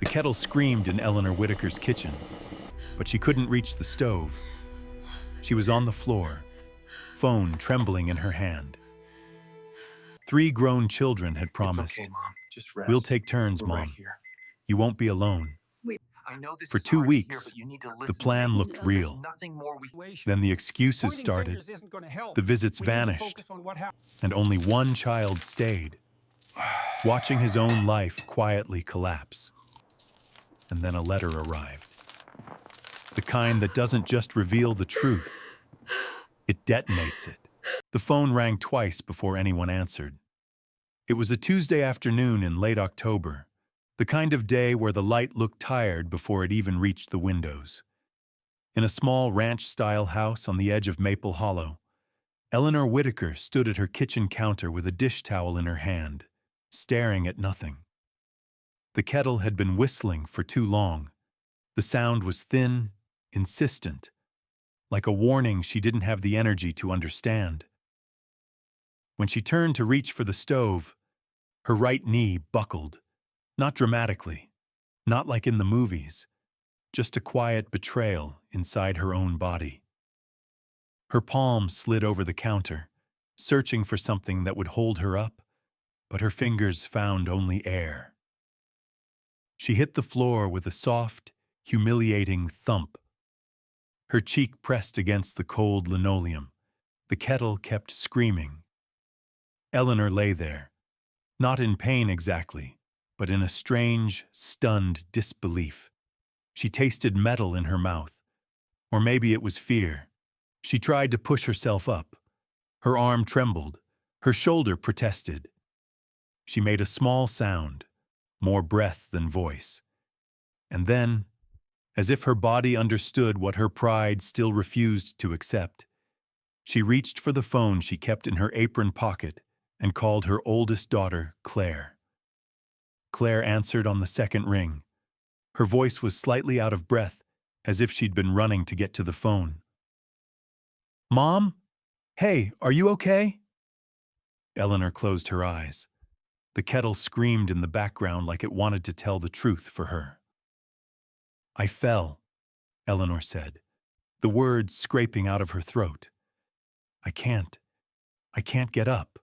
kettle screamed in Eleanor Whitaker's kitchen, but she couldn't reach the stove. She was on the floor, phone trembling in her hand. 3 grown children had promised, It's okay, Mom. Just rest. "We'll take turns, We're Mom. right here. You won't be alone." I know this For is 2 hard to hear, weeks, but you need to the listen plan to me. looked There's real. nothing more we... Then the excuses started, the visits vanished, and only one child stayed, watching his own life quietly collapse. And then a letter arrived. The kind that doesn't just reveal the truth, it detonates it. The phone rang twice before anyone answered. It was a Tuesday afternoon in late October, the kind of day where the light looked tired before it even reached the windows. In a small ranch-style house on the edge of Maple Hollow, Eleanor Whitaker stood at her kitchen counter with a dish towel in her hand, staring at nothing. The kettle had been whistling for too long. The sound was thin, insistent, like a warning she didn't have the energy to understand. When she turned to reach for the stove, her right knee buckled, not dramatically, not like in the movies, just a quiet betrayal inside her own body. Her palm slid over the counter, searching for something that would hold her up, but her fingers found only air. She hit the floor with a soft, humiliating thump. Her cheek pressed against the cold linoleum. The kettle kept screaming. Eleanor lay there, not in pain exactly, but in a strange, stunned disbelief. She tasted metal in her mouth, or maybe it was fear. She tried to push herself up. Her arm trembled, her shoulder protested. She made a small sound, more breath than voice. And then, as if her body understood what her pride still refused to accept, she reached for the phone she kept in her apron pocket and called her oldest daughter, Claire. Claire answered on the second ring. Her voice was slightly out of breath, as if she'd been running to get to the phone. "Mom? Hey, are you okay?" Eleanor closed her eyes. The kettle screamed in the background like it wanted to tell the truth for her. "I fell," Eleanor said, the words scraping out of her throat. I can't get up."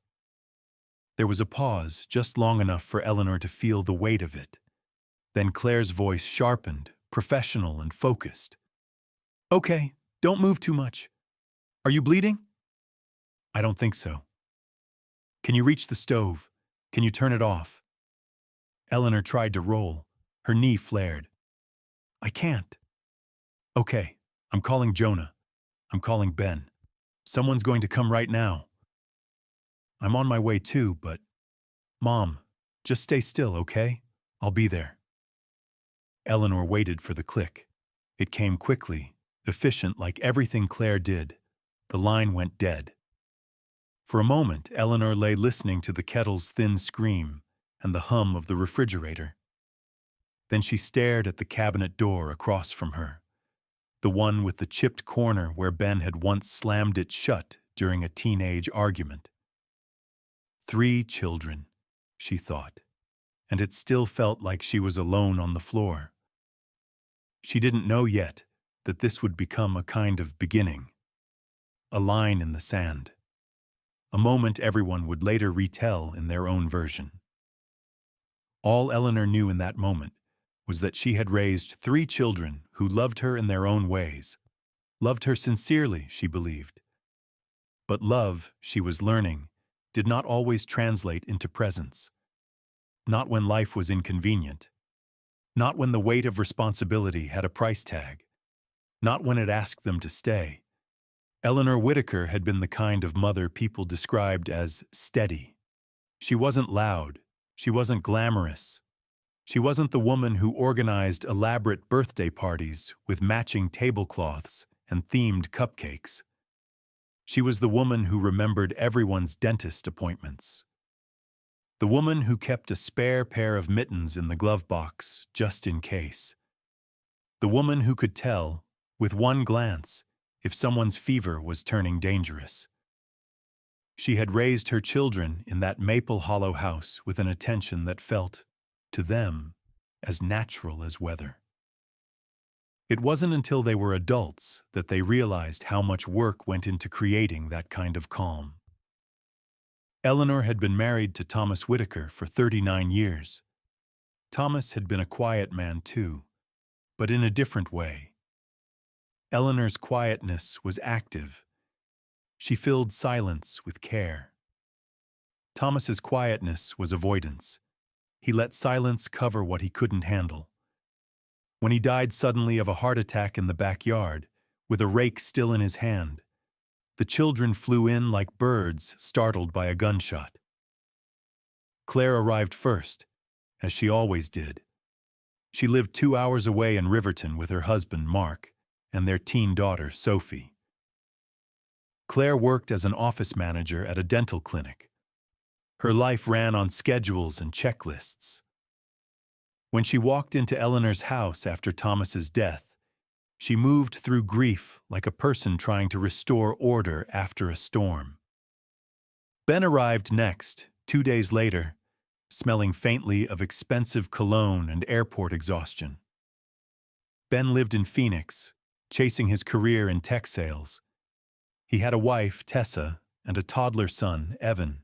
There was a pause, just long enough for Eleanor to feel the weight of it. Then Claire's voice sharpened, professional and focused. "Okay, don't move too much. Are you bleeding?" "I don't think so." "Can you reach the stove? Can you turn it off?" Eleanor tried to roll. Her knee flared. "I can't." "Okay, I'm calling Jonah. I'm calling Ben. Someone's going to come right now." "I'm on my way too, but..." "Mom, just stay still, okay? I'll be there." Eleanor waited for the click. It came quickly, efficient like everything Claire did. The line went dead. For a moment, Eleanor lay listening to the kettle's thin scream and the hum of the refrigerator. Then she stared at the cabinet door across from her, the one with the chipped corner where Ben had once slammed it shut during a teenage argument. 3 children, she thought, and it still felt like she was alone on the floor. She didn't know yet that this would become a kind of beginning, a line in the sand, a moment everyone would later retell in their own version. All Eleanor knew in that moment was that she had raised 3 children who loved her in their own ways, loved her sincerely, she believed. But love, she was learning, did not always translate into presence. Not when life was inconvenient. Not when the weight of responsibility had a price tag. Not when it asked them to stay. Eleanor Whitaker had been the kind of mother people described as steady. She wasn't loud. She wasn't glamorous. She wasn't the woman who organized elaborate birthday parties with matching tablecloths and themed cupcakes. She was the woman who remembered everyone's dentist appointments. The woman who kept a spare pair of mittens in the glove box just in case. The woman who could tell, with one glance, if someone's fever was turning dangerous. She had raised her children in that Maple Hollow house with an attention that felt, to them, as natural as weather. It wasn't until they were adults that they realized how much work went into creating that kind of calm. Eleanor had been married to Thomas Whitaker for 39 years. Thomas had been a quiet man too, but in a different way. Eleanor's quietness was active. She filled silence with care. Thomas's quietness was avoidance. He let silence cover what he couldn't handle. When he died suddenly of a heart attack in the backyard, with a rake still in his hand, the children flew in like birds startled by a gunshot. Claire arrived first, as she always did. She lived 2 hours away in Riverton with her husband, Mark, and their teen daughter, Sophie. Claire worked as an office manager at a dental clinic. Her life ran on schedules and checklists. When she walked into Eleanor's house after Thomas's death, she moved through grief like a person trying to restore order after a storm. Ben arrived next, 2 days later, smelling faintly of expensive cologne and airport exhaustion. Ben lived in Phoenix, chasing his career in tech sales. He had a wife, Tessa, and a toddler son, Evan.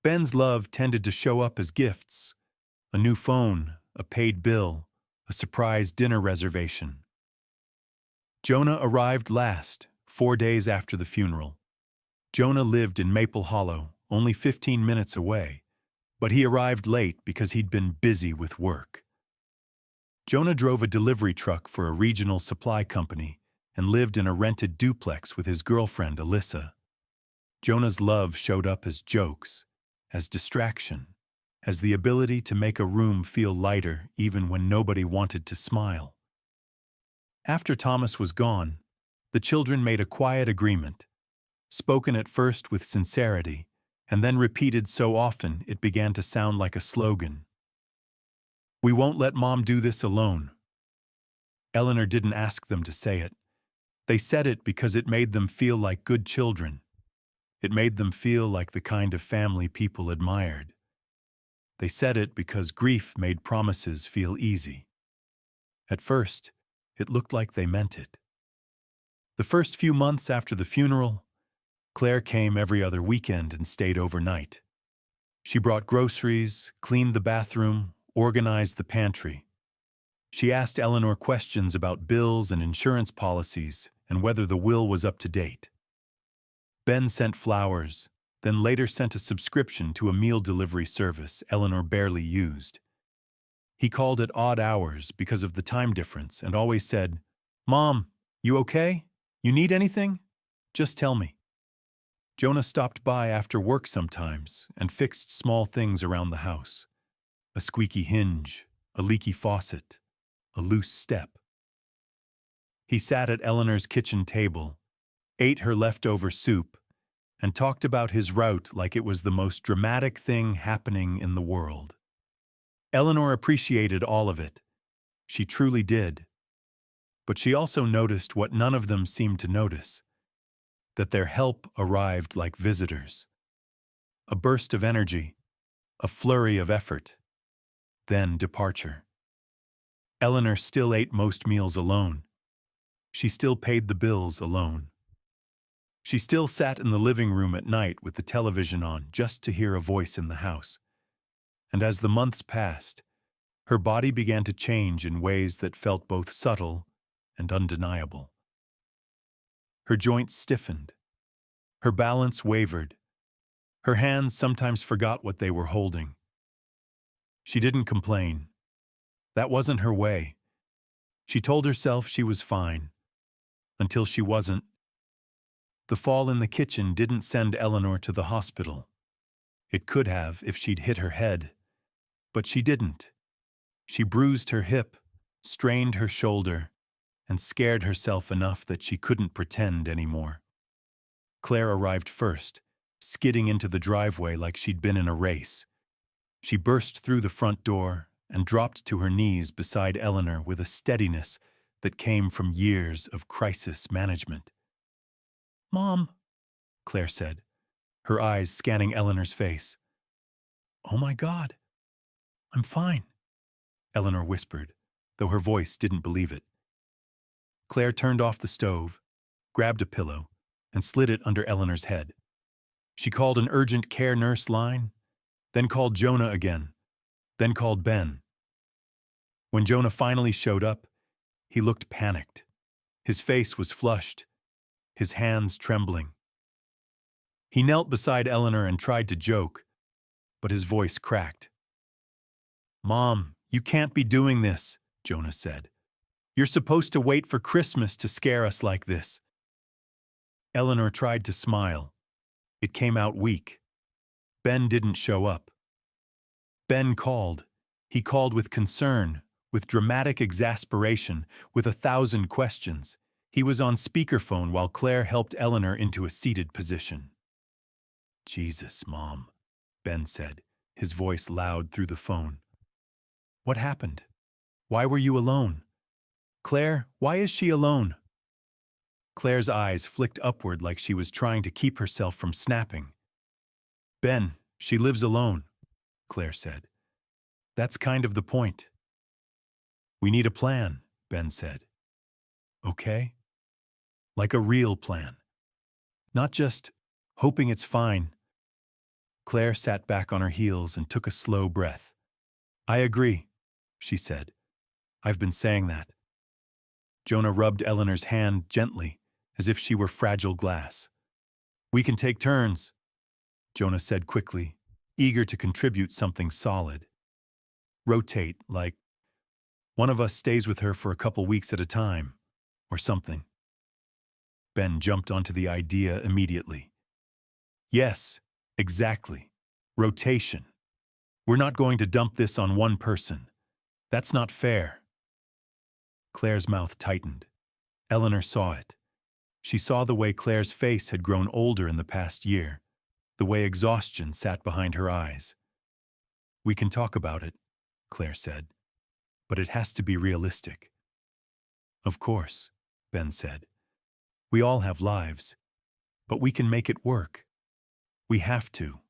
Ben's love tended to show up as gifts: a new phone, a paid bill, a surprise dinner reservation. Jonah arrived last, 4 days after the funeral. Jonah lived in Maple Hollow, only 15 minutes away, but he arrived late because he'd been busy with work. Jonah drove a delivery truck for a regional supply company and lived in a rented duplex with his girlfriend, Alyssa. Jonah's love showed up as jokes, as distraction, as the ability to make a room feel lighter even when nobody wanted to smile. After Thomas was gone, the children made a quiet agreement, spoken at first with sincerity, and then repeated so often it began to sound like a slogan. "We won't let Mom do this alone." Eleanor didn't ask them to say it. They said it because it made them feel like good children. It made them feel like the kind of family people admired. They said it because grief made promises feel easy. At first, it looked like they meant it. The first few months after the funeral, Claire came every other weekend and stayed overnight. She brought groceries, cleaned the bathroom, organized the pantry. She asked Eleanor questions about bills and insurance policies and whether the will was up to date. Ben sent flowers, then later sent a subscription to a meal delivery service Eleanor barely used. He called at odd hours because of the time difference and always said, "Mom, you okay? You need anything? Just tell me." Jonah stopped by after work sometimes and fixed small things around the house: a squeaky hinge, a leaky faucet, a loose step. He sat at Eleanor's kitchen table, ate her leftover soup, and talked about his route like it was the most dramatic thing happening in the world. Eleanor appreciated all of it. She truly did. But she also noticed what none of them seemed to notice: that their help arrived like visitors. A burst of energy, a flurry of effort, then departure. Eleanor still ate most meals alone. She still paid the bills alone. She still sat in the living room at night with the television on just to hear a voice in the house. And as the months passed, her body began to change in ways that felt both subtle and undeniable. Her joints stiffened. Her balance wavered. Her hands sometimes forgot what they were holding. She didn't complain. That wasn't her way. She told herself she was fine, until she wasn't. The fall in the kitchen didn't send Eleanor to the hospital. It could have if she'd hit her head, but she didn't. She bruised her hip, strained her shoulder, and scared herself enough that she couldn't pretend anymore. Claire arrived first, skidding into the driveway like she'd been in a race. She burst through the front door and dropped to her knees beside Eleanor with a steadiness that came from years of crisis management. "Mom," Claire said, her eyes scanning Eleanor's face. "Oh my God, I'm fine." Eleanor whispered, though her voice didn't believe it. Claire turned off the stove, grabbed a pillow, and slid it under Eleanor's head. She called an urgent care nurse line, then called Jonah again, then called Ben. When Jonah finally showed up, he looked panicked. His face was flushed, his hands trembling. He knelt beside Eleanor and tried to joke, but his voice cracked. "Mom, you can't be doing this," Jonah said. "You're supposed to wait for Christmas to scare us like this." Eleanor tried to smile. It came out weak. Ben didn't show up. Ben called. He called with concern, with dramatic exasperation, with 1,000 questions. He was on speakerphone while Claire helped Eleanor into a seated position. "Jesus, Mom," Ben said, his voice loud through the phone. "What happened? Why were you alone? Claire, why is she alone?" Claire's eyes flicked upward like she was trying to keep herself from snapping. "Ben, she lives alone," Claire said. "That's kind of the point." "We need a plan," Ben said. "Okay? Like a real plan. Not just hoping it's fine." Claire sat back on her heels and took a slow breath. "I agree," she said. "I've been saying that." Jonah rubbed Eleanor's hand gently, as if she were fragile glass. "We can take turns," Jonah said quickly, eager to contribute something solid. "Rotate, like one of us stays with her for a couple weeks at a time, or something." Ben jumped onto the idea immediately. "Yes, exactly. Rotation. We're not going to dump this on one person. That's not fair." Claire's mouth tightened. Eleanor saw it. She saw the way Claire's face had grown older in the past year, the way exhaustion sat behind her eyes. "We can talk about it," Claire said, "but it has to be realistic." "Of course," Ben said. "We all have lives, but we can make it work. We have to."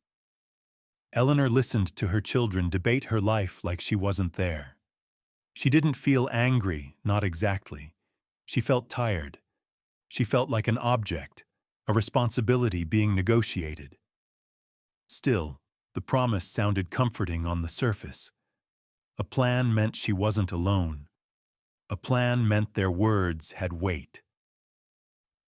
Eleanor listened to her children debate her life like she wasn't there. She didn't feel angry, not exactly. She felt tired. She felt like an object, a responsibility being negotiated. Still, the promise sounded comforting on the surface. A plan meant she wasn't alone. A plan meant their words had weight.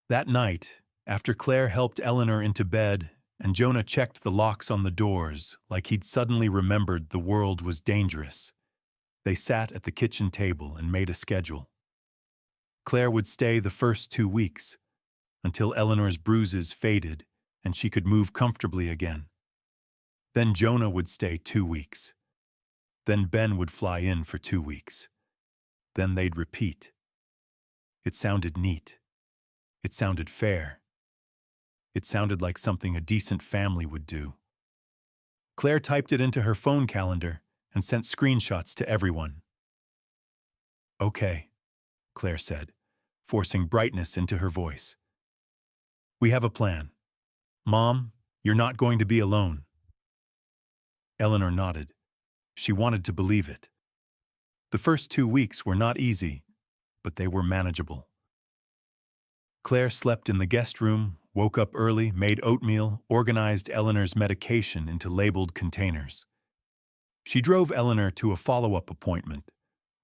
That night, after Claire helped Eleanor into bed and Jonah checked the locks on the doors like he'd suddenly remembered the world was dangerous, they sat at the kitchen table and made a schedule. Claire would stay the first 2 weeks, until Eleanor's bruises faded and she could move comfortably again. Then Jonah would stay 2 weeks. Then Ben would fly in for 2 weeks. Then they'd repeat. It sounded neat. It sounded fair. It sounded like something a decent family would do. Claire typed it into her phone calendar and sent screenshots to everyone. "Okay," Claire said, forcing brightness into her voice. "We have a plan. Mom, you're not going to be alone." Eleanor nodded. She wanted to believe it. The first 2 weeks were not easy, but they were manageable. Claire slept in the guest room, woke up early, made oatmeal, organized Eleanor's medication into labeled containers. She drove Eleanor to a follow-up appointment,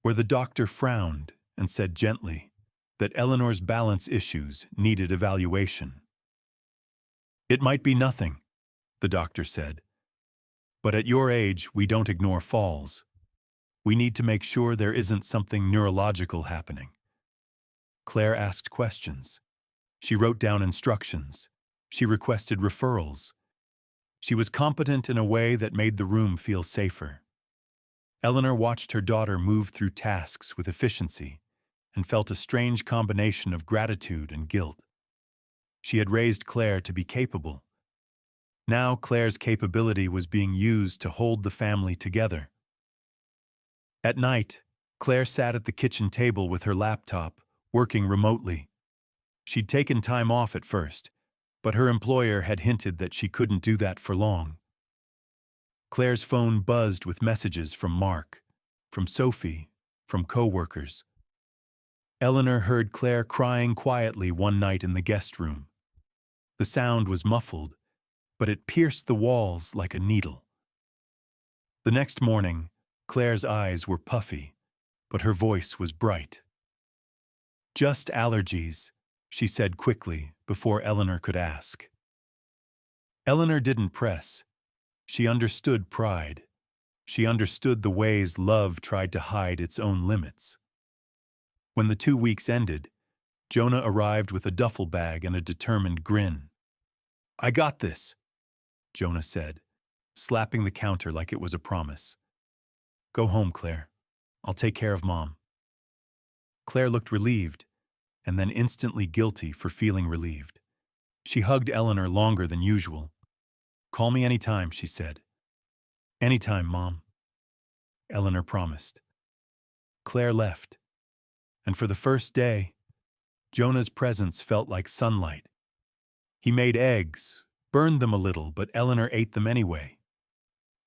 where the doctor frowned and said gently that Eleanor's balance issues needed evaluation. "It might be nothing," the doctor said, "but at your age, we don't ignore falls. We need to make sure there isn't something neurological happening." Claire asked questions. She wrote down instructions. She requested referrals. She was competent in a way that made the room feel safer. Eleanor watched her daughter move through tasks with efficiency and felt a strange combination of gratitude and guilt. She had raised Claire to be capable. Now Claire's capability was being used to hold the family together. At night, Claire sat at the kitchen table with her laptop, working remotely. She'd taken time off at first, but her employer had hinted that she couldn't do that for long. Claire's phone buzzed with messages from Mark. from Sophie, from co-workers. Eleanor heard Claire crying quietly one night in the guest room. The sound was muffled, but it pierced the walls like a needle. The next morning, Claire's eyes were puffy, but her voice was bright. "Just allergies," she said quickly before Eleanor could ask. Eleanor didn't press. She understood pride. She understood the ways love tried to hide its own limits. When the 2 weeks ended, Jonah arrived with a duffel bag and a determined grin. "I got this," Jonah said, slapping the counter like it was a promise. "Go home, Claire. I'll take care of Mom." Claire looked relieved, and then instantly guilty for feeling relieved. She hugged Eleanor longer than usual. "Call me anytime," she said. "Anytime, Mom," Eleanor promised. Claire left, and for the first day, Jonah's presence felt like sunlight. He made eggs, burned them a little, but Eleanor ate them anyway.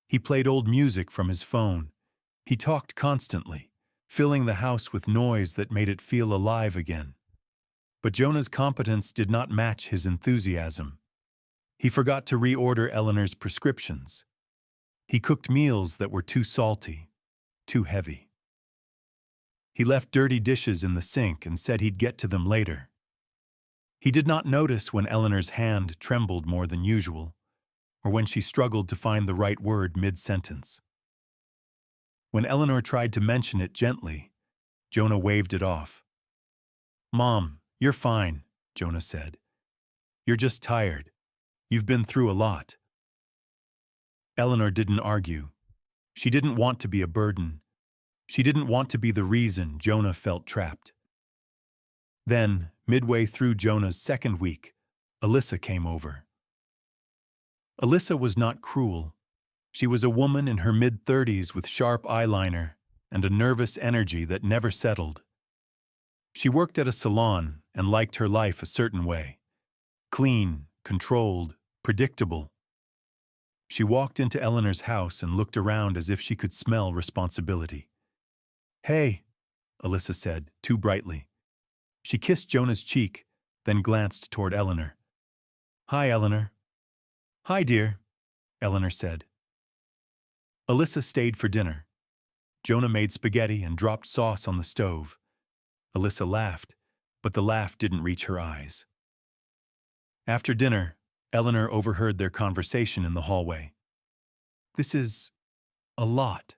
He played old music from his phone. He talked constantly, filling the house with noise that made it feel alive again. But Jonah's competence did not match his enthusiasm. He forgot to reorder Eleanor's prescriptions. He cooked meals that were too salty, too heavy. He left dirty dishes in the sink and said he'd get to them later. He did not notice when Eleanor's hand trembled more than usual, or when she struggled to find the right word mid-sentence. When Eleanor tried to mention it gently, Jonah waved it off. "Mom, you're fine," Jonah said. "You're just tired. You've been through a lot." Eleanor didn't argue. She didn't want to be a burden. She didn't want to be the reason Jonah felt trapped. Then, midway through Jonah's second week, Alyssa came over. Alyssa was not cruel. She was a woman in her mid-30s with sharp eyeliner and a nervous energy that never settled. She worked at a salon and liked her life a certain way. Clean, controlled, predictable. She walked into Eleanor's house and looked around as if she could smell responsibility. "Hey," Alyssa said, too brightly. She kissed Jonah's cheek, then glanced toward Eleanor. "Hi, Eleanor." "Hi, dear," Eleanor said. Alyssa stayed for dinner. Jonah made spaghetti and dropped sauce on the stove. Alyssa laughed, but the laugh didn't reach her eyes. After dinner, Eleanor overheard their conversation in the hallway. "This is a lot,"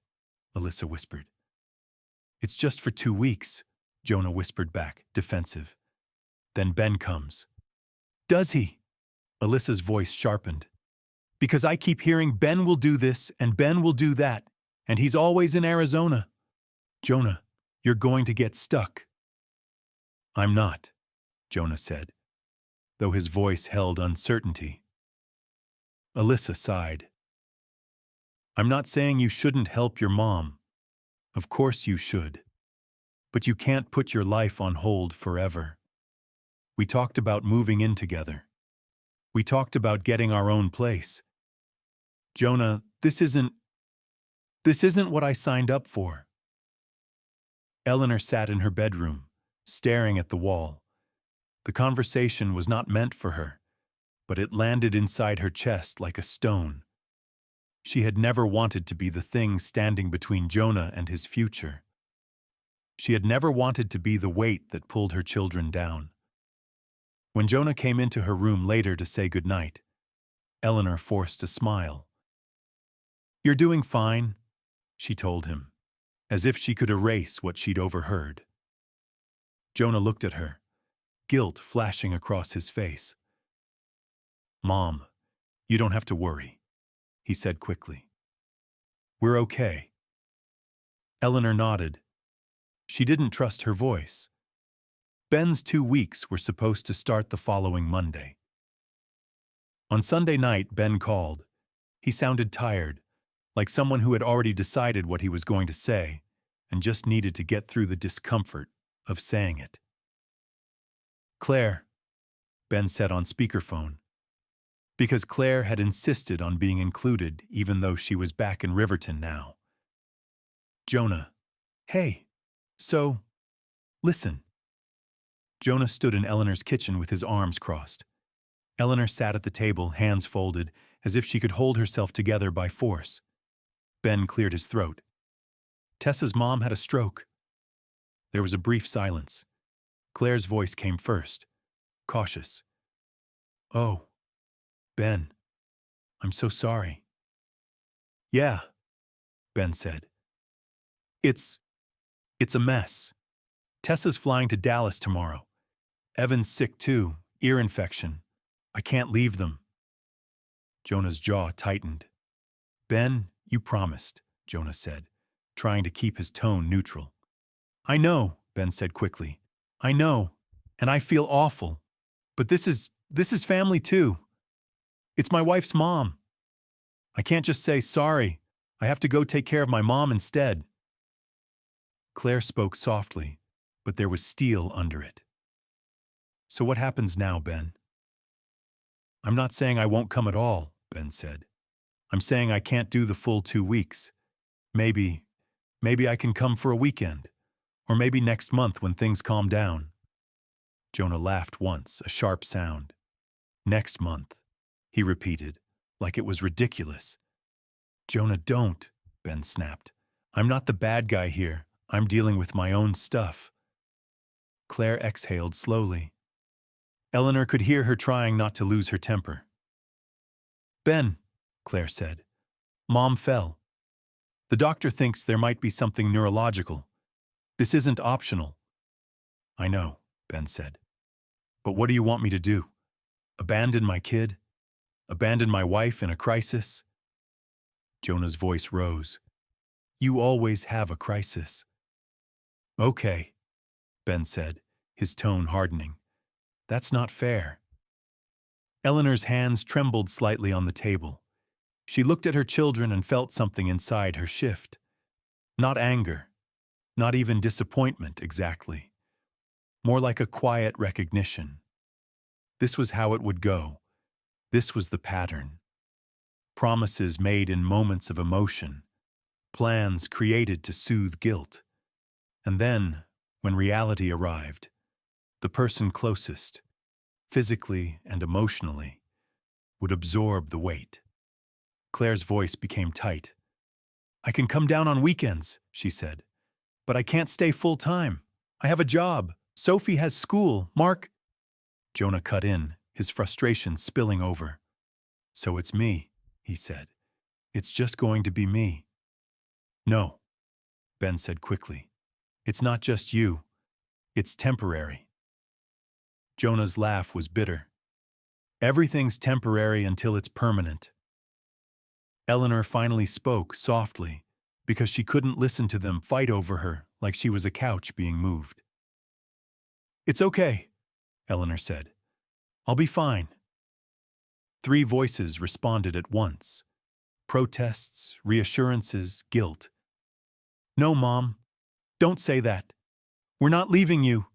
Alyssa whispered. "It's just for 2 weeks," Jonah whispered back, defensive. "Then Ben comes." "Does he?" Alyssa's voice sharpened. "Because I keep hearing Ben will do this and Ben will do that, and he's always in Arizona. Jonah, you're going to get stuck." "I'm not," Jonah said, though his voice held uncertainty. Alyssa sighed. "I'm not saying you shouldn't help your mom. Of course you should. But you can't put your life on hold forever. We talked about moving in together. We talked about getting our own place. Jonah, this isn't what I signed up for." Eleanor sat in her bedroom, staring at the wall. The conversation was not meant for her, but it landed inside her chest like a stone. She had never wanted to be the thing standing between Jonah and his future. She had never wanted to be the weight that pulled her children down. When Jonah came into her room later to say goodnight, Eleanor forced a smile. "You're doing fine," she told him, as if she could erase what she'd overheard. Jonah looked at her, guilt flashing across his face. "Mom, you don't have to worry," he said quickly. "We're okay." Eleanor nodded. She didn't trust her voice. Ben's 2 weeks were supposed to start the following Monday. On Sunday night, Ben called. He sounded tired, like someone who had already decided what he was going to say and just needed to get through the discomfort of saying it. "Claire," Ben said on speakerphone, because Claire had insisted on being included even though she was back in Riverton now. "Jonah, Hey, so, listen. Jonah stood in Eleanor's kitchen with his arms crossed. Eleanor sat at the table, hands folded, as if she could hold herself together by force. Ben cleared his throat. Tessa's mom had a stroke. There was a brief silence. Claire's voice came first, cautious. Oh, Ben, I'm so sorry. Yeah, Ben said. It's a mess. Tessa's flying to Dallas tomorrow. Evan's sick too, ear infection. I can't leave them. Jonah's jaw tightened. Ben, you promised, Jonah said, trying to keep his tone neutral. I know, Ben said quickly. I know, and I feel awful. But this is family too. It's my wife's mom. I can't just say sorry. I have to go take care of my mom instead. Claire spoke softly, but there was steel under it. So what happens now, Ben? I'm not saying I won't come at all, Ben said. I'm saying I can't do the full 2 weeks. Maybe I can come for a weekend. Or maybe next month when things calm down. Jonah laughed once, a sharp sound. Next month, he repeated, like it was ridiculous. Jonah, don't, Ben snapped. I'm not the bad guy here. I'm dealing with my own stuff. Claire exhaled slowly. Eleanor could hear her trying not to lose her temper. Ben, Claire said, Mom fell. The doctor thinks there might be something neurological. This isn't optional. I know, Ben said. But what do you want me to do? Abandon my kid? Abandon my wife in a crisis? Jonah's voice rose. You always have a crisis. Okay, Ben said, his tone hardening. That's not fair. Eleanor's hands trembled slightly on the table. She looked at her children and felt something inside her shift. Not anger, not even disappointment exactly. More like a quiet recognition. This was how it would go. This was the pattern. Promises made in moments of emotion. Plans created to soothe guilt. And then, when reality arrived, the person closest, physically and emotionally, would absorb the weight. Claire's voice became tight. I can come down on weekends, she said. But I can't stay full time. I have a job. Sophie has school. Mark. Jonah cut in, his frustration spilling over. So it's me, he said. It's just going to be me. No, Ben said quickly. It's not just you. It's temporary. Jonah's laugh was bitter. Everything's temporary until it's permanent. Eleanor finally spoke softly because she couldn't listen to them fight over her like she was a couch being moved. It's okay, Eleanor said. I'll be fine. 3 voices responded at once. Protests, reassurances, guilt. No, Mom. Don't say that. We're not leaving you.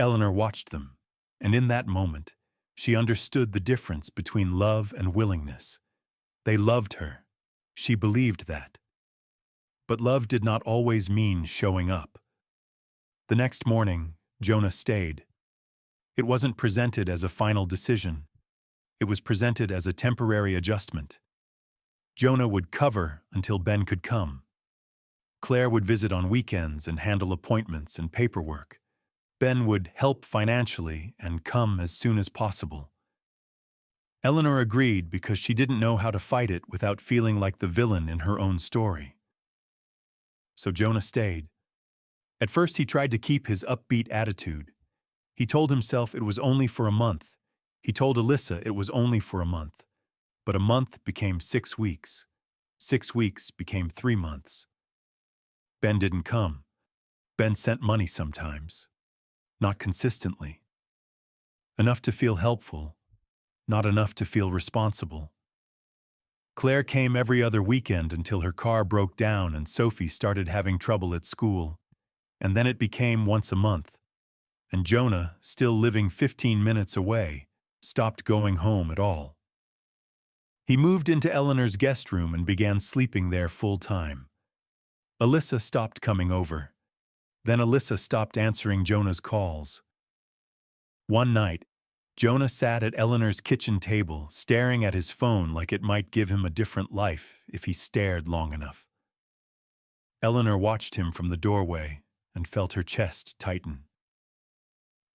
Eleanor watched them, and in that moment, she understood the difference between love and willingness. They loved her. She believed that. But love did not always mean showing up. The next morning, Jonah stayed. It wasn't presented as a final decision. It was presented as a temporary adjustment. Jonah would cover until Ben could come. Claire would visit on weekends and handle appointments and paperwork. Ben would help financially and come as soon as possible. Eleanor agreed because she didn't know how to fight it without feeling like the villain in her own story. So Jonah stayed. At first he tried to keep his upbeat attitude. He told himself it was only for a month. He told Alyssa it was only for a month. But a month became 6 weeks. 6 weeks became 3 months. Ben didn't come. Ben sent money sometimes. Not consistently. Enough to feel helpful, not enough to feel responsible. Claire came every other weekend until her car broke down and Sophie started having trouble at school. And then it became once a month. And Jonah, still living 15 minutes away, stopped going home at all. He moved into Eleanor's guest room and began sleeping there full time. Alyssa stopped coming over. Then Alyssa stopped answering Jonah's calls. One night, Jonah sat at Eleanor's kitchen table, staring at his phone like it might give him a different life if he stared long enough. Eleanor watched him from the doorway and felt her chest tighten.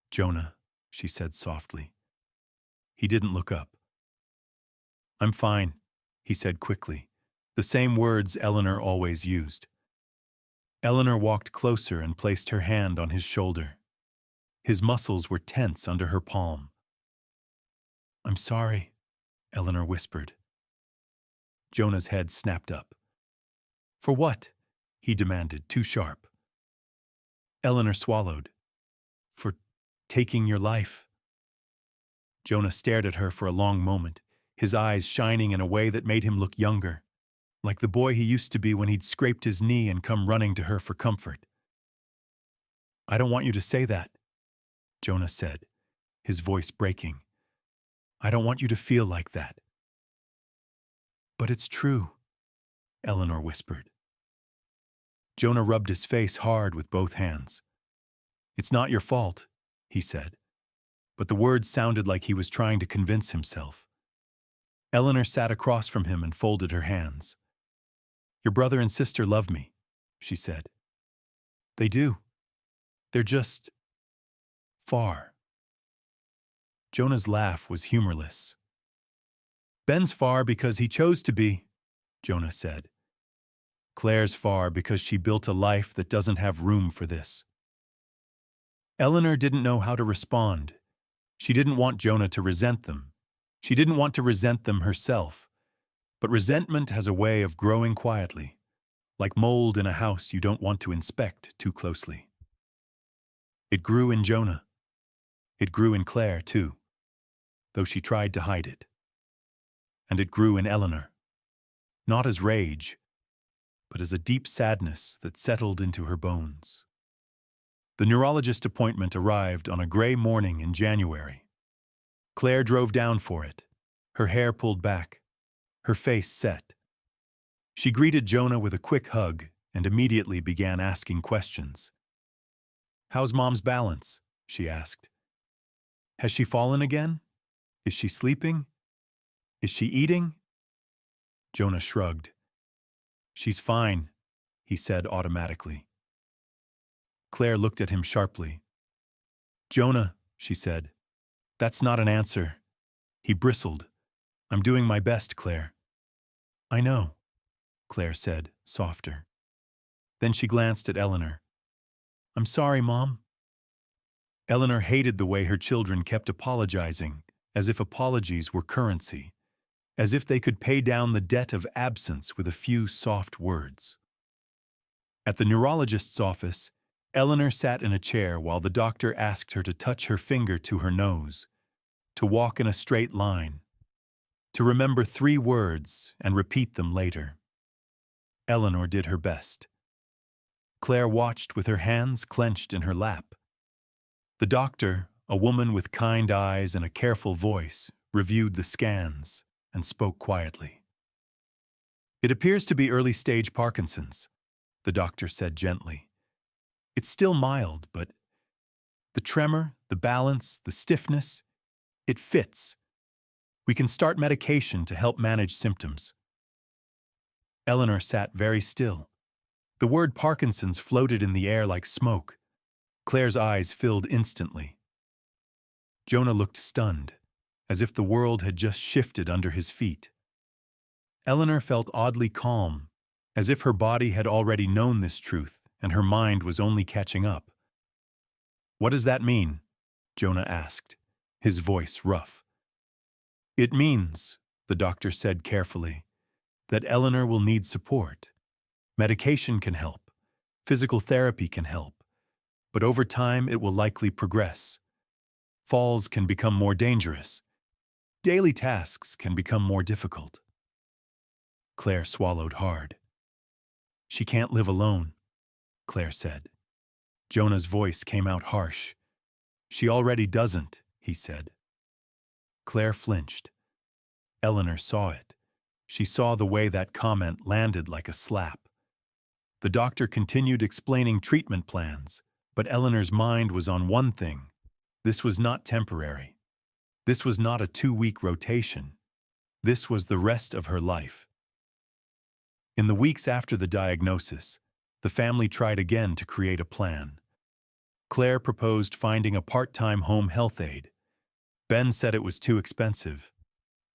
"Jonah," she said softly. He didn't look up. "I'm fine," he said quickly, the same words Eleanor always used. Eleanor walked closer and placed her hand on his shoulder. His muscles were tense under her palm. "I'm sorry," Eleanor whispered. Jonah's head snapped up. "For what?" he demanded, too sharp. Eleanor swallowed. "For taking your life." Jonah stared at her for a long moment, his eyes shining in a way that made him look younger, like the boy he used to be when he'd scraped his knee and come running to her for comfort. "I don't want you to say that," Jonah said, his voice breaking. "I don't want you to feel like that." "But it's true," Eleanor whispered. Jonah rubbed his face hard with both hands. "It's not your fault," he said, but the words sounded like he was trying to convince himself. Eleanor sat across from him and folded her hands. "Your brother and sister love me," she said. "They do. They're just far." Jonah's laugh was humorless. "Ben's far because he chose to be," Jonah said. "Claire's far because she built a life that doesn't have room for this." Eleanor didn't know how to respond. She didn't want Jonah to resent them. She didn't want to resent them herself. But resentment has a way of growing quietly, like mold in a house you don't want to inspect too closely. It grew in Jonah. It grew in Claire, too, though she tried to hide it. And it grew in Eleanor, not as rage, but as a deep sadness that settled into her bones. The neurologist appointment arrived on a gray morning in January. Claire drove down for it, her hair pulled back, her face set. She greeted Jonah with a quick hug and immediately began asking questions. "How's Mom's balance?" she asked. "Has she fallen again? Is she sleeping? Is she eating?" Jonah shrugged. "She's fine," he said automatically. Claire looked at him sharply. "Jonah," she said, "that's not an answer." He bristled. "I'm doing my best, Claire." "I know," Claire said, softer. Then she glanced at Eleanor. "I'm sorry, Mom." Eleanor hated the way her children kept apologizing, as if apologies were currency, as if they could pay down the debt of absence with a few soft words. At the neurologist's office, Eleanor sat in a chair while the doctor asked her to touch her finger to her nose, to walk in a straight line, to remember 3 words and repeat them later. Eleanor did her best. Claire watched with her hands clenched in her lap. The doctor, a woman with kind eyes and a careful voice, reviewed the scans and spoke quietly. "It appears to be early-stage Parkinson's," the doctor said gently. "It's still mild, but the tremor, the balance, the stiffness, it fits. We can start medication to help manage symptoms." Eleanor sat very still. The word Parkinson's floated in the air like smoke. Claire's eyes filled instantly. Jonah looked stunned, as if the world had just shifted under his feet. Eleanor felt oddly calm, as if her body had already known this truth and her mind was only catching up. "What does that mean?" Jonah asked, his voice rough. "It means," the doctor said carefully, "that Eleanor will need support. Medication can help. Physical therapy can help. But over time, it will likely progress. Falls can become more dangerous. Daily tasks can become more difficult." Claire swallowed hard. "She can't live alone," Claire said. Jonah's voice came out harsh. "She already doesn't," he said. Claire flinched. Eleanor saw it. She saw the way that comment landed like a slap. The doctor continued explaining treatment plans, but Eleanor's mind was on one thing. This was not temporary. This was not a 2-week rotation. This was the rest of her life. In the weeks after the diagnosis, the family tried again to create a plan. Claire proposed finding a part-time home health aide. Ben said it was too expensive.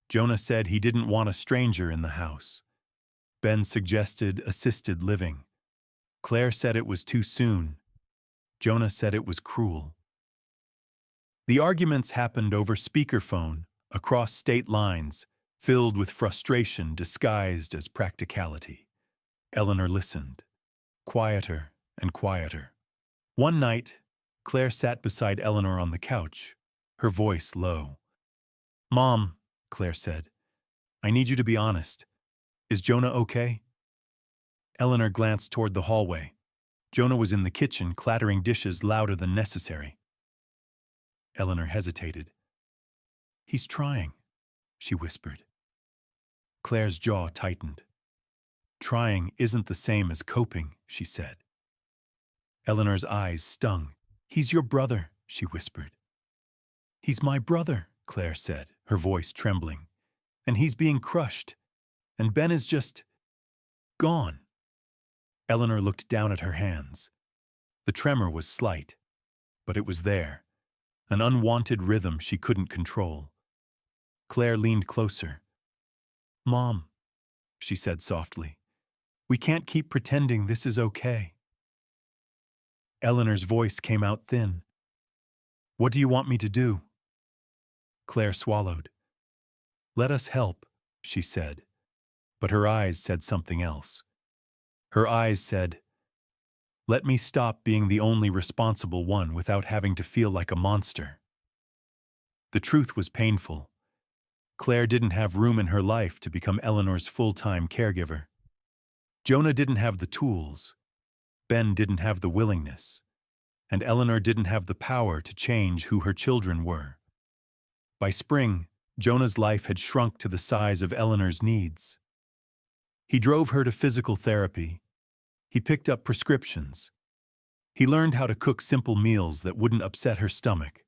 Jonah said he didn't want a stranger in the house. Ben suggested assisted living. Claire said it was too soon. Jonah said it was cruel. The arguments happened over speakerphone, across state lines, filled with frustration disguised as practicality. Eleanor listened, quieter and quieter. One night, Claire sat beside Eleanor on the couch, her voice low. "Mom," Claire said, "I need you to be honest. Is Jonah okay?" Eleanor glanced toward the hallway. Jonah was in the kitchen, clattering dishes louder than necessary. Eleanor hesitated. "He's trying," she whispered. Claire's jaw tightened. "Trying isn't the same as coping," she said. Eleanor's eyes stung. "He's your brother," she whispered. "He's my brother," Claire said, her voice trembling. "And he's being crushed. And Ben is just gone." Eleanor looked down at her hands. The tremor was slight, but it was there, an unwanted rhythm she couldn't control. Claire leaned closer. "Mom," she said softly, "we can't keep pretending this is okay." Eleanor's voice came out thin. "What do you want me to do?" Claire swallowed. "Let us help," she said, but her eyes said something else. Her eyes said, "Let me stop being the only responsible one without having to feel like a monster." The truth was painful. Claire didn't have room in her life to become Eleanor's full-time caregiver. Jonah didn't have the tools. Ben didn't have the willingness. And Eleanor didn't have the power to change who her children were. By spring, Jonah's life had shrunk to the size of Eleanor's needs. He drove her to physical therapy. He picked up prescriptions. He learned how to cook simple meals that wouldn't upset her stomach.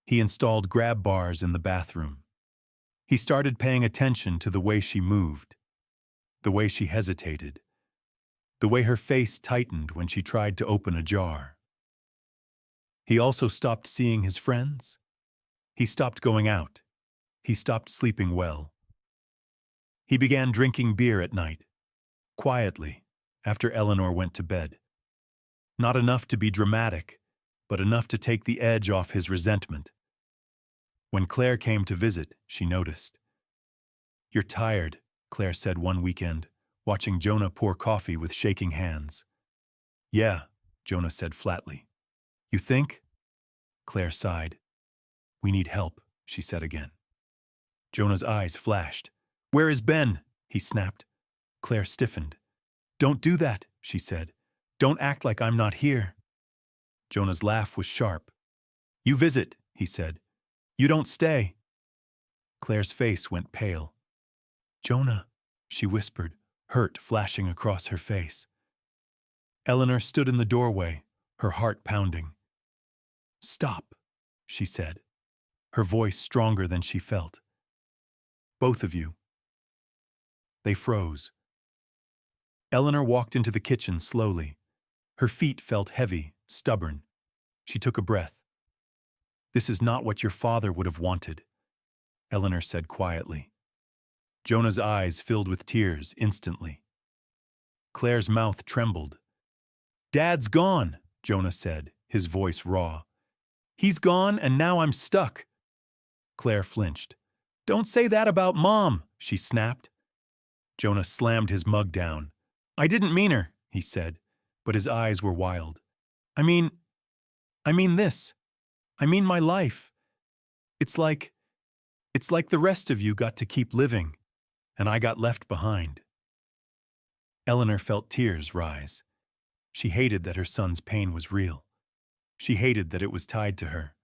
He installed grab bars in the bathroom. He started paying attention to the way she moved, the way she hesitated, the way her face tightened when she tried to open a jar. He also stopped seeing his friends. He stopped going out. He stopped sleeping well. He began drinking beer at night, quietly, after Eleanor went to bed. Not enough to be dramatic, but enough to take the edge off his resentment. When Claire came to visit, she noticed. "You're tired," Claire said one weekend, watching Jonah pour coffee with shaking hands. "Yeah," Jonah said flatly. "You think?" Claire sighed. "We need help," she said again. Jonah's eyes flashed. "Where is Ben?" he snapped. Claire stiffened. "Don't do that," she said. "Don't act like I'm not here." Jonah's laugh was sharp. "You visit," he said. "You don't stay." Claire's face went pale. "Jonah," she whispered, hurt flashing across her face. Eleanor stood in the doorway, her heart pounding. "Stop," she said, her voice stronger than she felt. "Both of you." They froze. Eleanor walked into the kitchen slowly. Her feet felt heavy, stubborn. She took a breath. "This is not what your father would have wanted," Eleanor said quietly. Jonah's eyes filled with tears instantly. Claire's mouth trembled. "Dad's gone," Jonah said, his voice raw. "He's gone, and now I'm stuck." Claire flinched. "Don't say that about Mom," she snapped. Jonah slammed his mug down. "I didn't mean her," he said, but his eyes were wild. I mean this. I mean my life. It's like the rest of you got to keep living, and I got left behind." Eleanor felt tears rise. She hated that her son's pain was real. She hated that it was tied to her.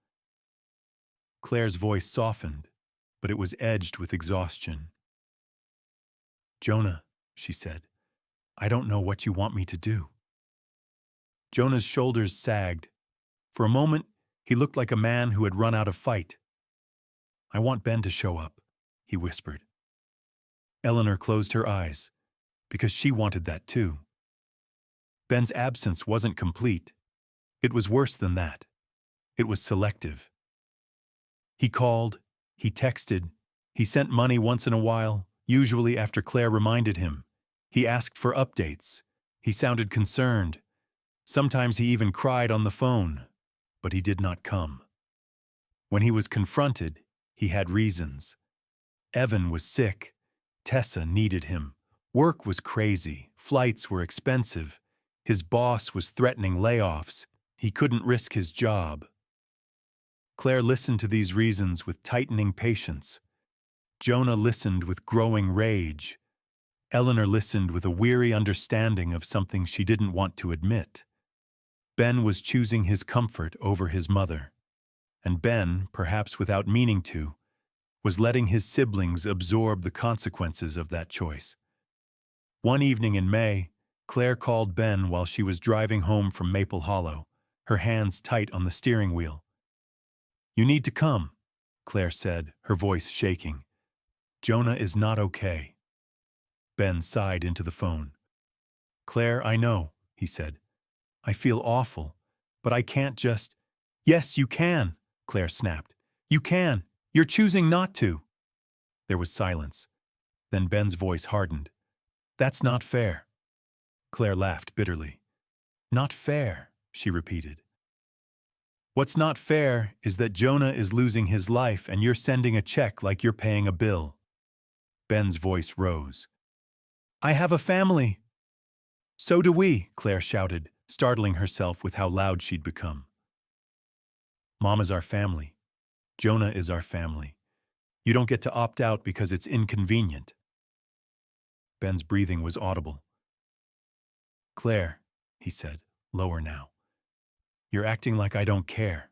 Claire's voice softened, but it was edged with exhaustion. "Jonah," she said, I don't know what you want me to do. Jonah's shoulders sagged. For a moment, he looked like a man who had run out of fight. I want Ben to show up, he whispered. Eleanor closed her eyes, because she wanted that too. Ben's absence wasn't complete. It was worse than that. It was selective. He called, he texted, he sent money once in a while, usually after Claire reminded him. He asked for updates. He sounded concerned. Sometimes he even cried on the phone, but he did not come. When he was confronted, he had reasons. Evan was sick. Tessa needed him. Work was crazy. Flights were expensive. His boss was threatening layoffs. He couldn't risk his job. Claire listened to these reasons with tightening patience. Jonah listened with growing rage. Eleanor listened with a weary understanding of something she didn't want to admit. Ben was choosing his comfort over his mother. And Ben, perhaps without meaning to, was letting his siblings absorb the consequences of that choice. One evening in May, Claire called Ben while she was driving home from Maple Hollow, her hands tight on the steering wheel. "You need to come," Claire said, her voice shaking. "Jonah is not okay." Ben sighed into the phone. "Claire, I know," he said. "I feel awful, but I can't just—" "Yes, you can," Claire snapped. "You can. You're choosing not to." There was silence. Then Ben's voice hardened. "That's not fair." Claire laughed bitterly. "Not fair," she repeated. "What's not fair is that Jonah is losing his life and you're sending a check like you're paying a bill." Ben's voice rose. "I have a family." "So do we," Claire shouted, startling herself with how loud she'd become. "Mom is our family. Jonah is our family. You don't get to opt out because it's inconvenient." Ben's breathing was audible. "Claire," he said, lower now. "You're acting like I don't care."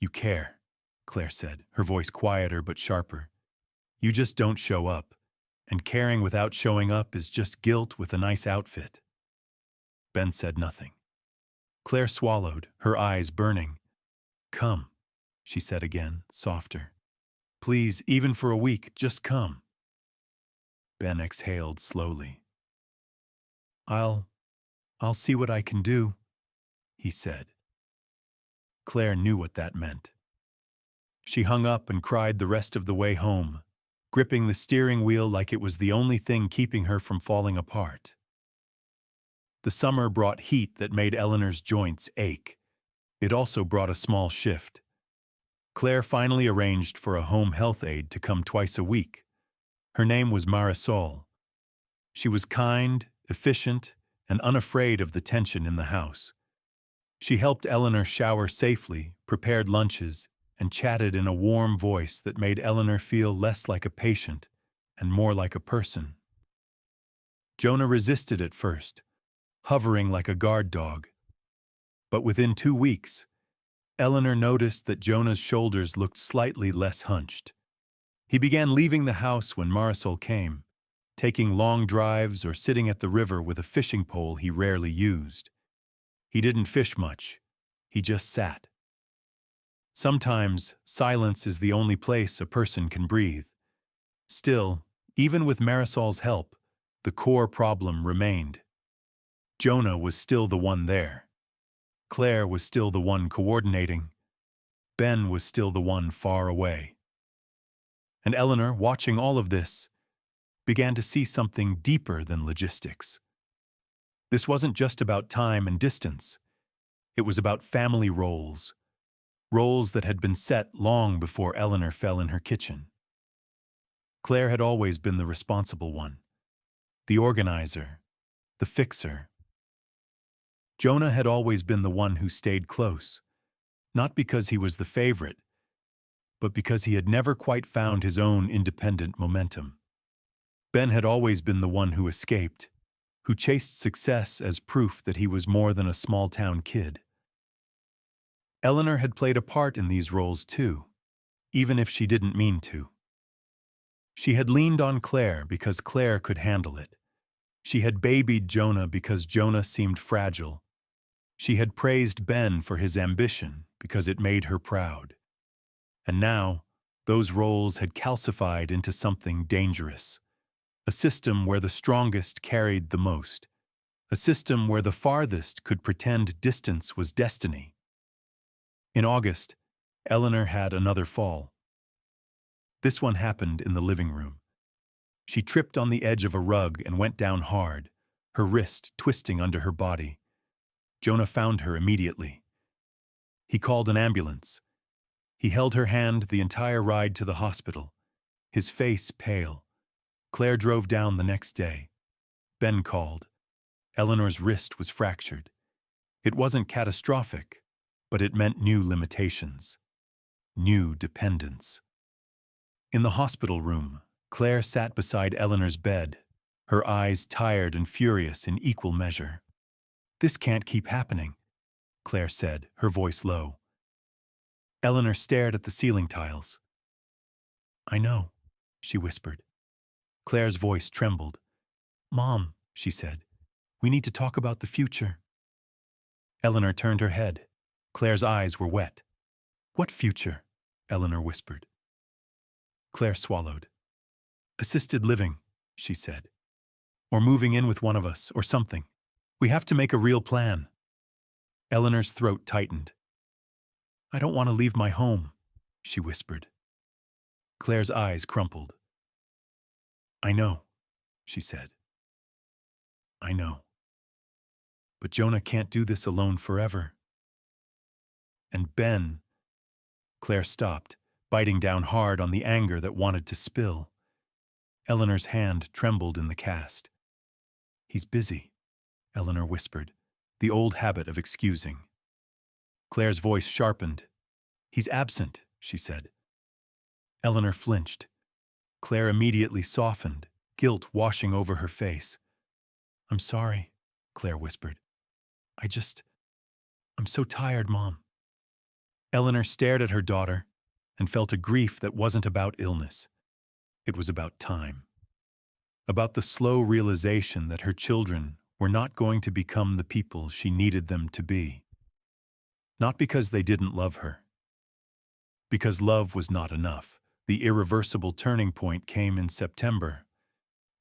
"You care," Claire said, her voice quieter but sharper. "You just don't show up, and caring without showing up is just guilt with a nice outfit." Ben said nothing. Claire swallowed, her eyes burning. "Come," she said again, softer. "Please, even for a week, just come." Ben exhaled slowly. I'll see what I can do," he said. Claire knew what that meant. She hung up and cried the rest of the way home, gripping the steering wheel like it was the only thing keeping her from falling apart. The summer brought heat that made Eleanor's joints ache. It also brought a small shift. Claire finally arranged for a home health aide to come twice a week. Her name was Marisol. She was kind, efficient, and unafraid of the tension in the house. She helped Eleanor shower safely, prepared lunches, and chatted in a warm voice that made Eleanor feel less like a patient and more like a person. Jonah resisted at first, hovering like a guard dog. But within 2 weeks, Eleanor noticed that Jonah's shoulders looked slightly less hunched. He began leaving the house when Marisol came, taking long drives or sitting at the river with a fishing pole he rarely used. He didn't fish much. He just sat. Sometimes, silence is the only place a person can breathe. Still, even with Marisol's help, the core problem remained. Jonah was still the one there. Claire was still the one coordinating. Ben was still the one far away. And Eleanor, watching all of this, began to see something deeper than logistics. This wasn't just about time and distance. It was about family roles, roles that had been set long before Eleanor fell in her kitchen. Claire had always been the responsible one, the organizer, the fixer. Jonah had always been the one who stayed close, not because he was the favorite, but because he had never quite found his own independent momentum. Ben had always been the one who escaped, who chased success as proof that he was more than a small-town kid. Eleanor had played a part in these roles too, even if she didn't mean to. She had leaned on Claire because Claire could handle it. She had babied Jonah because Jonah seemed fragile. She had praised Ben for his ambition because it made her proud. And now, those roles had calcified into something dangerous. A system where the strongest carried the most. A system where the farthest could pretend distance was destiny. In August, Eleanor had another fall. This one happened in the living room. She tripped on the edge of a rug and went down hard, her wrist twisting under her body. Jonah found her immediately. He called an ambulance. He held her hand the entire ride to the hospital, his face pale. Claire drove down the next day. Ben called. Eleanor's wrist was fractured. It wasn't catastrophic, but it meant new limitations, new dependence. In the hospital room, Claire sat beside Eleanor's bed, her eyes tired and furious in equal measure. "This can't keep happening," Claire said, her voice low. Eleanor stared at the ceiling tiles. "I know," she whispered. Claire's voice trembled. "Mom," she said, "we need to talk about the future." Eleanor turned her head. Claire's eyes were wet. "What future?" Eleanor whispered. Claire swallowed. "Assisted living," she said. "Or moving in with one of us, or something. We have to make a real plan." Eleanor's throat tightened. "I don't want to leave my home," she whispered. Claire's eyes crumpled. "I know," she said. "I know. But Jonah can't do this alone forever. And Ben—" Claire stopped, biting down hard on the anger that wanted to spill. Eleanor's hand trembled in the cast. "He's busy," Eleanor whispered, the old habit of excusing. Claire's voice sharpened. "He's absent," she said. Eleanor flinched. Claire immediately softened, guilt washing over her face. "I'm sorry," Claire whispered. I'm so tired, Mom." Eleanor stared at her daughter and felt a grief that wasn't about illness. It was about time. About the slow realization that her children were not going to become the people she needed them to be. Not because they didn't love her. Because love was not enough. The irreversible turning point came in September,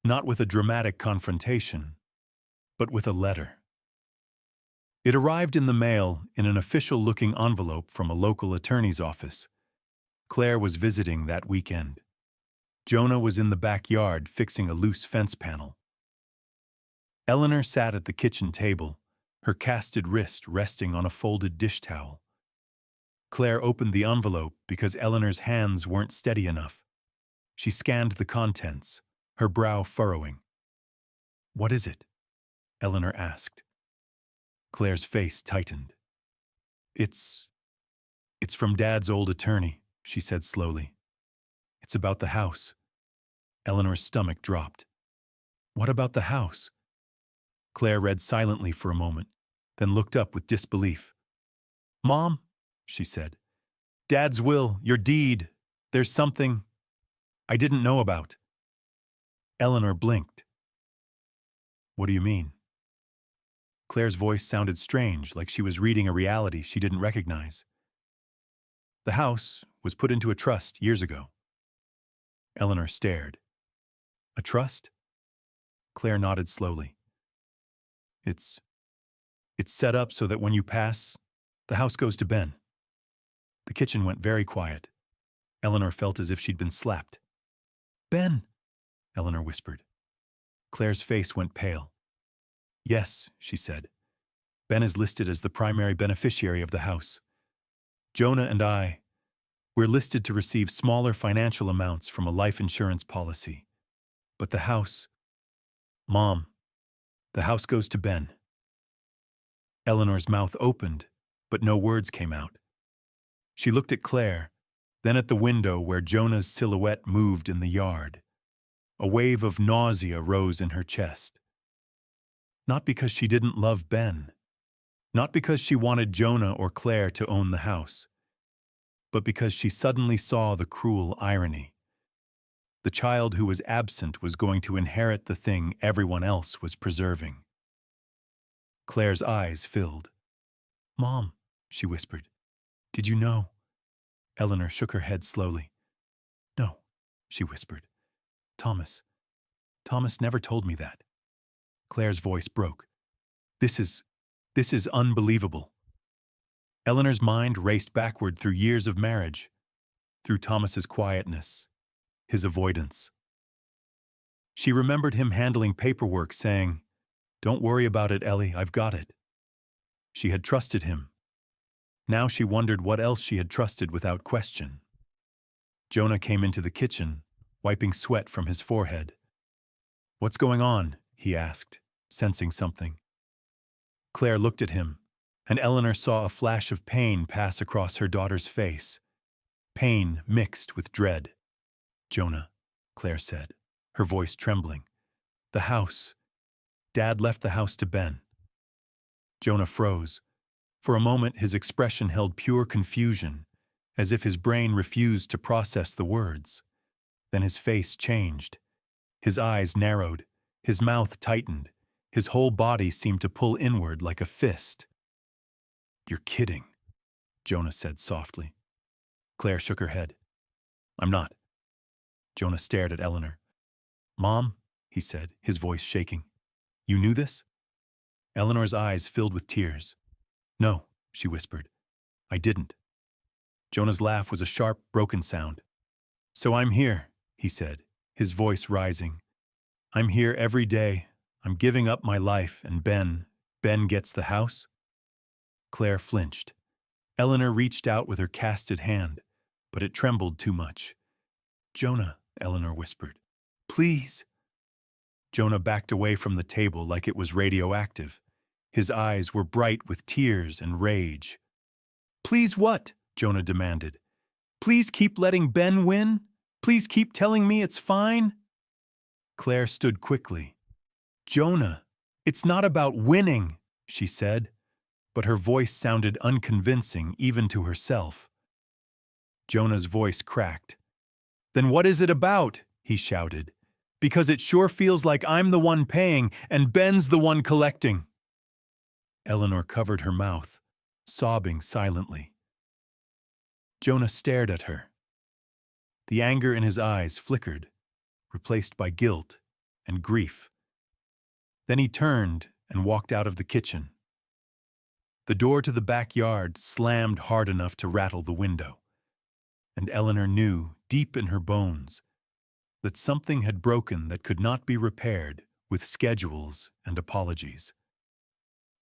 not with a dramatic confrontation, but with a letter. It arrived in the mail in an official-looking envelope from a local attorney's office. Claire was visiting that weekend. Jonah was in the backyard fixing a loose fence panel. Eleanor sat at the kitchen table, her casted wrist resting on a folded dish towel. Claire opened the envelope because Eleanor's hands weren't steady enough. She scanned the contents, her brow furrowing. "What is it?" Eleanor asked. Claire's face tightened. It's from Dad's old attorney," she said slowly. "It's about the house." Eleanor's stomach dropped. "What about the house?" Claire read silently for a moment, then looked up with disbelief. "Mom," she said, "Dad's will, your deed, there's something I didn't know about." Eleanor blinked. "What do you mean?" Claire's voice sounded strange, like she was reading a reality she didn't recognize. "The house was put into a trust years ago." Eleanor stared. "A trust?" Claire nodded slowly. It's set up so that when you pass, the house goes to Ben." The kitchen went very quiet. Eleanor felt as if she'd been slapped. "Ben," Eleanor whispered. Claire's face went pale. "Yes," she said. "Ben is listed as the primary beneficiary of the house. Jonah and we're listed to receive smaller financial amounts from a life insurance policy. But the house— Mom, the house goes to Ben." Eleanor's mouth opened, but no words came out. She looked at Claire, then at the window where Jonah's silhouette moved in the yard. A wave of nausea rose in her chest. Not because she didn't love Ben, not because she wanted Jonah or Claire to own the house, but because she suddenly saw the cruel irony. The child who was absent was going to inherit the thing everyone else was preserving. Claire's eyes filled. "Mom," she whispered, "did you know?" Eleanor shook her head slowly. "No," she whispered. Thomas never told me that." Claire's voice broke. This is unbelievable." Eleanor's mind raced backward through years of marriage, through Thomas's quietness, his avoidance. She remembered him handling paperwork, saying, "Don't worry about it, Ellie, I've got it." She had trusted him. Now she wondered what else she had trusted without question. Jonah came into the kitchen, wiping sweat from his forehead. "What's going on?" he asked, sensing something. Claire looked at him, and Eleanor saw a flash of pain pass across her daughter's face. Pain mixed with dread. "Jonah," Claire said, her voice trembling. "The house. Dad left the house to Ben." Jonah froze. For a moment, his expression held pure confusion, as if his brain refused to process the words. Then his face changed. His eyes narrowed, his mouth tightened, his whole body seemed to pull inward like a fist. "You're kidding," Jonah said softly. Claire shook her head. "I'm not." Jonah stared at Eleanor. "Mom," he said, his voice shaking, "you knew this?" Eleanor's eyes filled with tears. "No," she whispered. "I didn't." Jonah's laugh was a sharp, broken sound. "So I'm here," he said, his voice rising. "I'm here every day. I'm giving up my life, and Ben gets the house?" Claire flinched. Eleanor reached out with her casted hand, but it trembled too much. "Jonah," Eleanor whispered. "Please." Jonah backed away from the table like it was radioactive. His eyes were bright with tears and rage. "Please what?" Jonah demanded. "Please keep letting Ben win? Please keep telling me it's fine?" Claire stood quickly. "Jonah, it's not about winning," she said, but her voice sounded unconvincing even to herself. Jonah's voice cracked. "Then what is it about?" he shouted. "Because it sure feels like I'm the one paying and Ben's the one collecting." Eleanor covered her mouth, sobbing silently. Jonah stared at her. The anger in his eyes flickered, replaced by guilt and grief. Then he turned and walked out of the kitchen. The door to the backyard slammed hard enough to rattle the window, and Eleanor knew, deep in her bones, that something had broken that could not be repaired with schedules and apologies.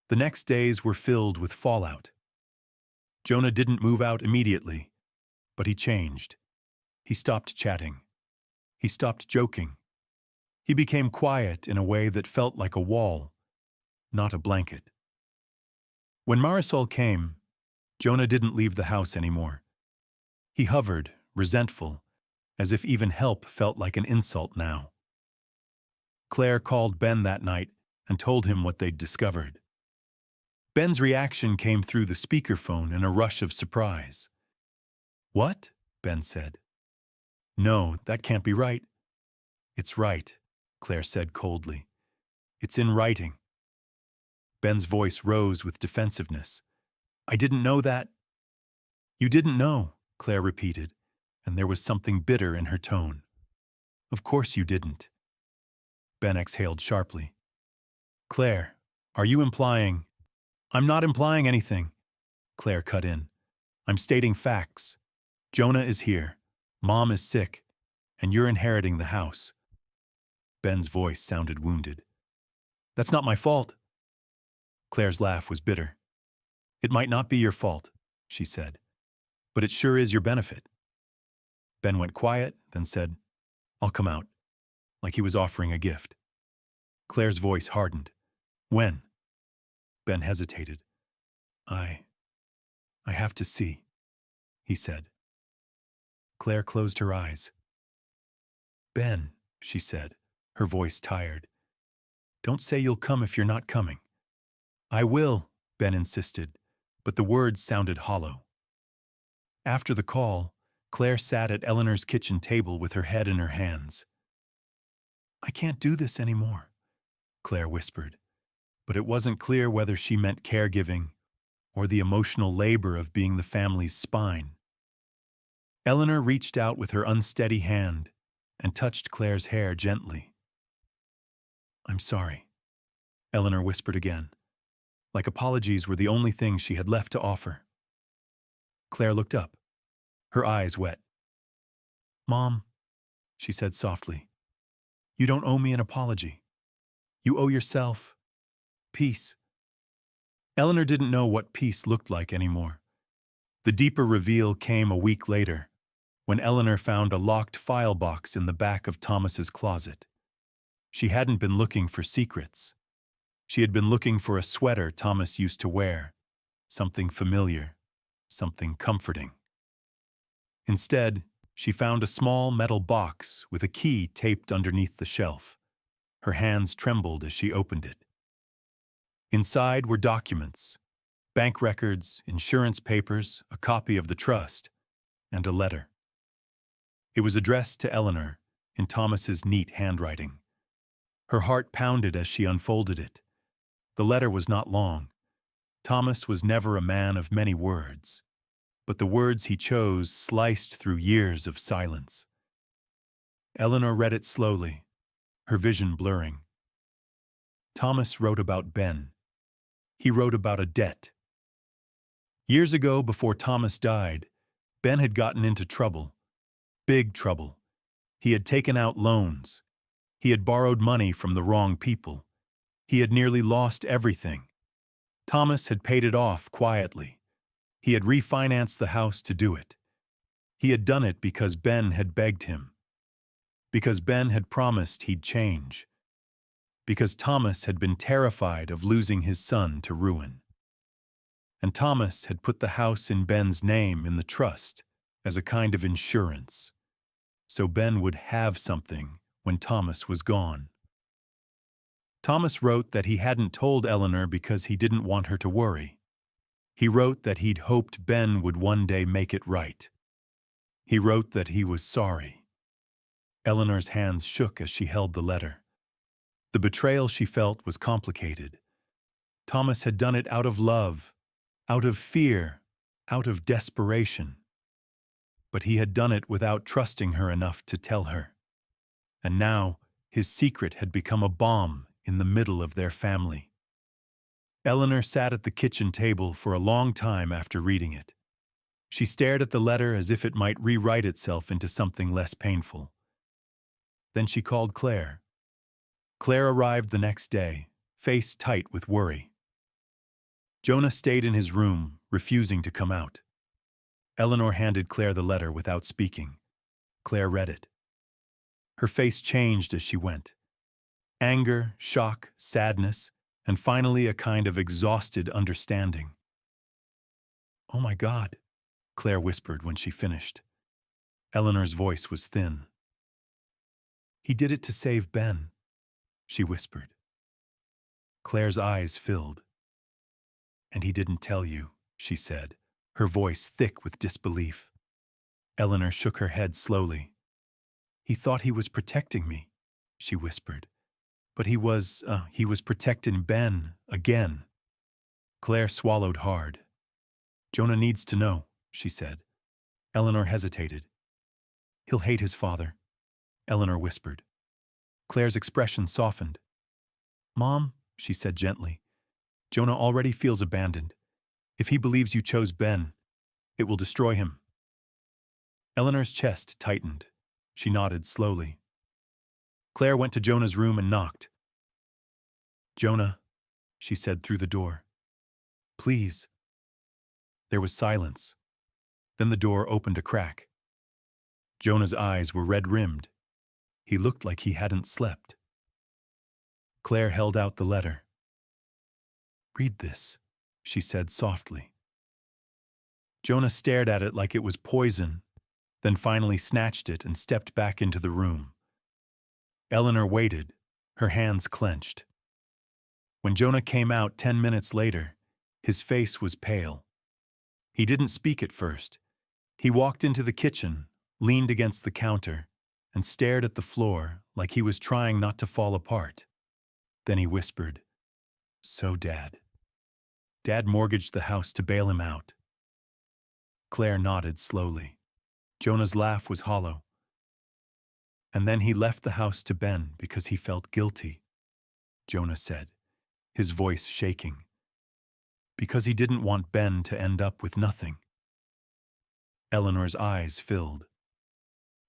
The next days were filled with fallout. Jonah didn't move out immediately, but he changed. He stopped chatting. He stopped joking. He became quiet in a way that felt like a wall, not a blanket. When Marisol came, Jonah didn't leave the house anymore. He hovered, resentful, as if even help felt like an insult now. Claire called Ben that night and told him what they'd discovered. Ben's reaction came through the speakerphone in a rush of surprise. "What?" Ben said. "No, that can't be right." "It's right," Claire said coldly. "It's in writing." Ben's voice rose with defensiveness. "I didn't know that." "You didn't know," Claire repeated, and there was something bitter in her tone. "Of course you didn't." Ben exhaled sharply. "Claire, are you implying—" "I'm not implying anything," Claire cut in. "I'm stating facts. Jonah is here, Mom is sick, and you're inheriting the house." Ben's voice sounded wounded. "That's not my fault." Claire's laugh was bitter. "It might not be your fault," she said, "but it sure is your benefit." Ben went quiet, then said, "I'll come out," like he was offering a gift. Claire's voice hardened. "When?" Ben hesitated. I have to see," he said. Claire closed her eyes. "Ben," she said, her voice tired, "don't say you'll come if you're not coming." "I will," Ben insisted, but the words sounded hollow. After the call, Claire sat at Eleanor's kitchen table with her head in her hands. "I can't do this anymore," Claire whispered, but it wasn't clear whether she meant caregiving or the emotional labor of being the family's spine. Eleanor reached out with her unsteady hand and touched Claire's hair gently. "I'm sorry," Eleanor whispered again, like apologies were the only thing she had left to offer. Claire looked up, her eyes wet. "Mom," she said softly, "you don't owe me an apology. You owe yourself peace." Eleanor didn't know what peace looked like anymore. The deeper reveal came a week later, when Eleanor found a locked file box in the back of Thomas's closet. She hadn't been looking for secrets. She had been looking for a sweater Thomas used to wear, something familiar, something comforting. Instead, she found a small metal box with a key taped underneath the shelf. Her hands trembled as she opened it. Inside were documents, bank records, insurance papers, a copy of the trust, and a letter. It was addressed to Eleanor in Thomas's neat handwriting. Her heart pounded as she unfolded it. The letter was not long. Thomas was never a man of many words, but the words he chose sliced through years of silence. Eleanor read it slowly, her vision blurring. Thomas wrote about Ben. He wrote about a debt. Years ago, before Thomas died, Ben had gotten into trouble. Big trouble. He had taken out loans. He had borrowed money from the wrong people. He had nearly lost everything. Thomas had paid it off quietly. He had refinanced the house to do it. He had done it because Ben had begged him. Because Ben had promised he'd change. Because Thomas had been terrified of losing his son to ruin. And Thomas had put the house in Ben's name in the trust as a kind of insurance, so Ben would have something when Thomas was gone. Thomas wrote that he hadn't told Eleanor because he didn't want her to worry. He wrote that he'd hoped Ben would one day make it right. He wrote that he was sorry. Eleanor's hands shook as she held the letter. The betrayal she felt was complicated. Thomas had done it out of love, out of fear, out of desperation. But he had done it without trusting her enough to tell her. And now, his secret had become a bomb in the middle of their family. Eleanor sat at the kitchen table for a long time after reading it. She stared at the letter as if it might rewrite itself into something less painful. Then she called Claire. Claire arrived the next day, face tight with worry. Jonah stayed in his room, refusing to come out. Eleanor handed Claire the letter without speaking. Claire read it. Her face changed as she went. Anger, shock, sadness, and finally a kind of exhausted understanding. "Oh my God," Claire whispered when she finished. Eleanor's voice was thin. "He did it to save Ben," she whispered. Claire's eyes filled. "And he didn't tell you," she said, her voice thick with disbelief. Eleanor shook her head slowly. "He thought he was protecting me," she whispered. "But he was protecting Ben again." Claire swallowed hard. "Jonah needs to know," she said. Eleanor hesitated. "He'll hate his father," Eleanor whispered. Claire's expression softened. "Mom," she said gently, "Jonah already feels abandoned. If he believes you chose Ben, it will destroy him." Eleanor's chest tightened. She nodded slowly. Claire went to Jonah's room and knocked. "Jonah," she said through the door. "Please." There was silence. Then the door opened a crack. Jonah's eyes were red-rimmed. He looked like he hadn't slept. Claire held out the letter. "Read this," she said softly. Jonah stared at it like it was poison, then finally snatched it and stepped back into the room. Eleanor waited, her hands clenched. When Jonah came out 10 minutes later, his face was pale. He didn't speak at first. He walked into the kitchen, leaned against the counter, and stared at the floor like he was trying not to fall apart. Then he whispered, "So, Dad. Dad mortgaged the house to bail him out." Claire nodded slowly. Jonah's laugh was hollow. "And then he left the house to Ben because he felt guilty," Jonah said, his voice shaking. "Because he didn't want Ben to end up with nothing." Eleanor's eyes filled.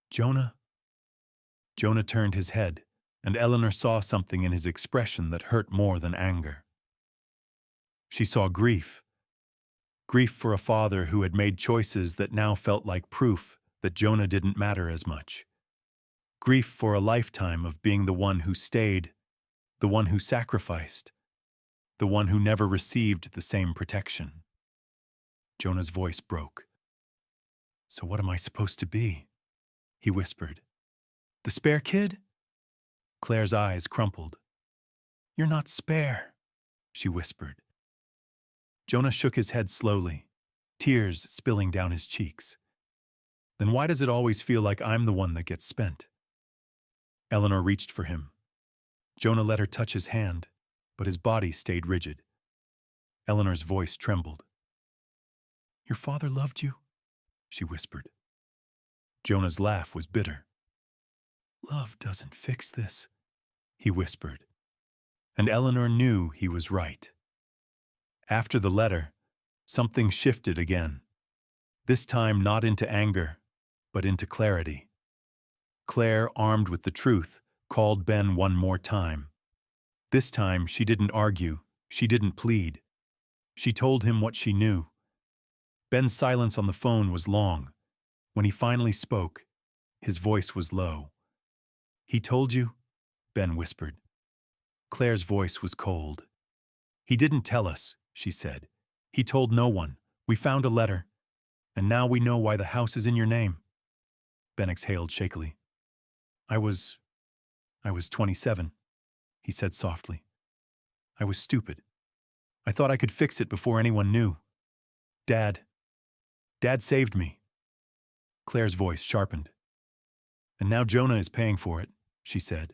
"Jonah?" Jonah turned his head, and Eleanor saw something in his expression that hurt more than anger. She saw grief. Grief for a father who had made choices that now felt like proof that Jonah didn't matter as much. Grief for a lifetime of being the one who stayed, the one who sacrificed, the one who never received the same protection. Jonah's voice broke. "So what am I supposed to be?" he whispered. "The spare kid?" Claire's eyes crumpled. "You're not spare," she whispered. Jonah shook his head slowly, tears spilling down his cheeks. "Then why does it always feel like I'm the one that gets spent?" Eleanor reached for him. Jonah let her touch his hand, but his body stayed rigid. Eleanor's voice trembled. "Your father loved you?" she whispered. Jonah's laugh was bitter. "Love doesn't fix this," he whispered. And Eleanor knew he was right. After the letter, something shifted again. This time not into anger, but into clarity. Claire, armed with the truth, called Ben one more time. This time she didn't argue, she didn't plead. She told him what she knew. Ben's silence on the phone was long. When he finally spoke, his voice was low. "He told you?" Ben whispered. Claire's voice was cold. "He didn't tell us," she said. "He told no one. We found a letter. And now we know why the house is in your name." Ben exhaled shakily. I was 27, he said softly. "I was stupid. I thought I could fix it before anyone knew. Dad saved me." Claire's voice sharpened. "And now Jonah is paying for it," she said.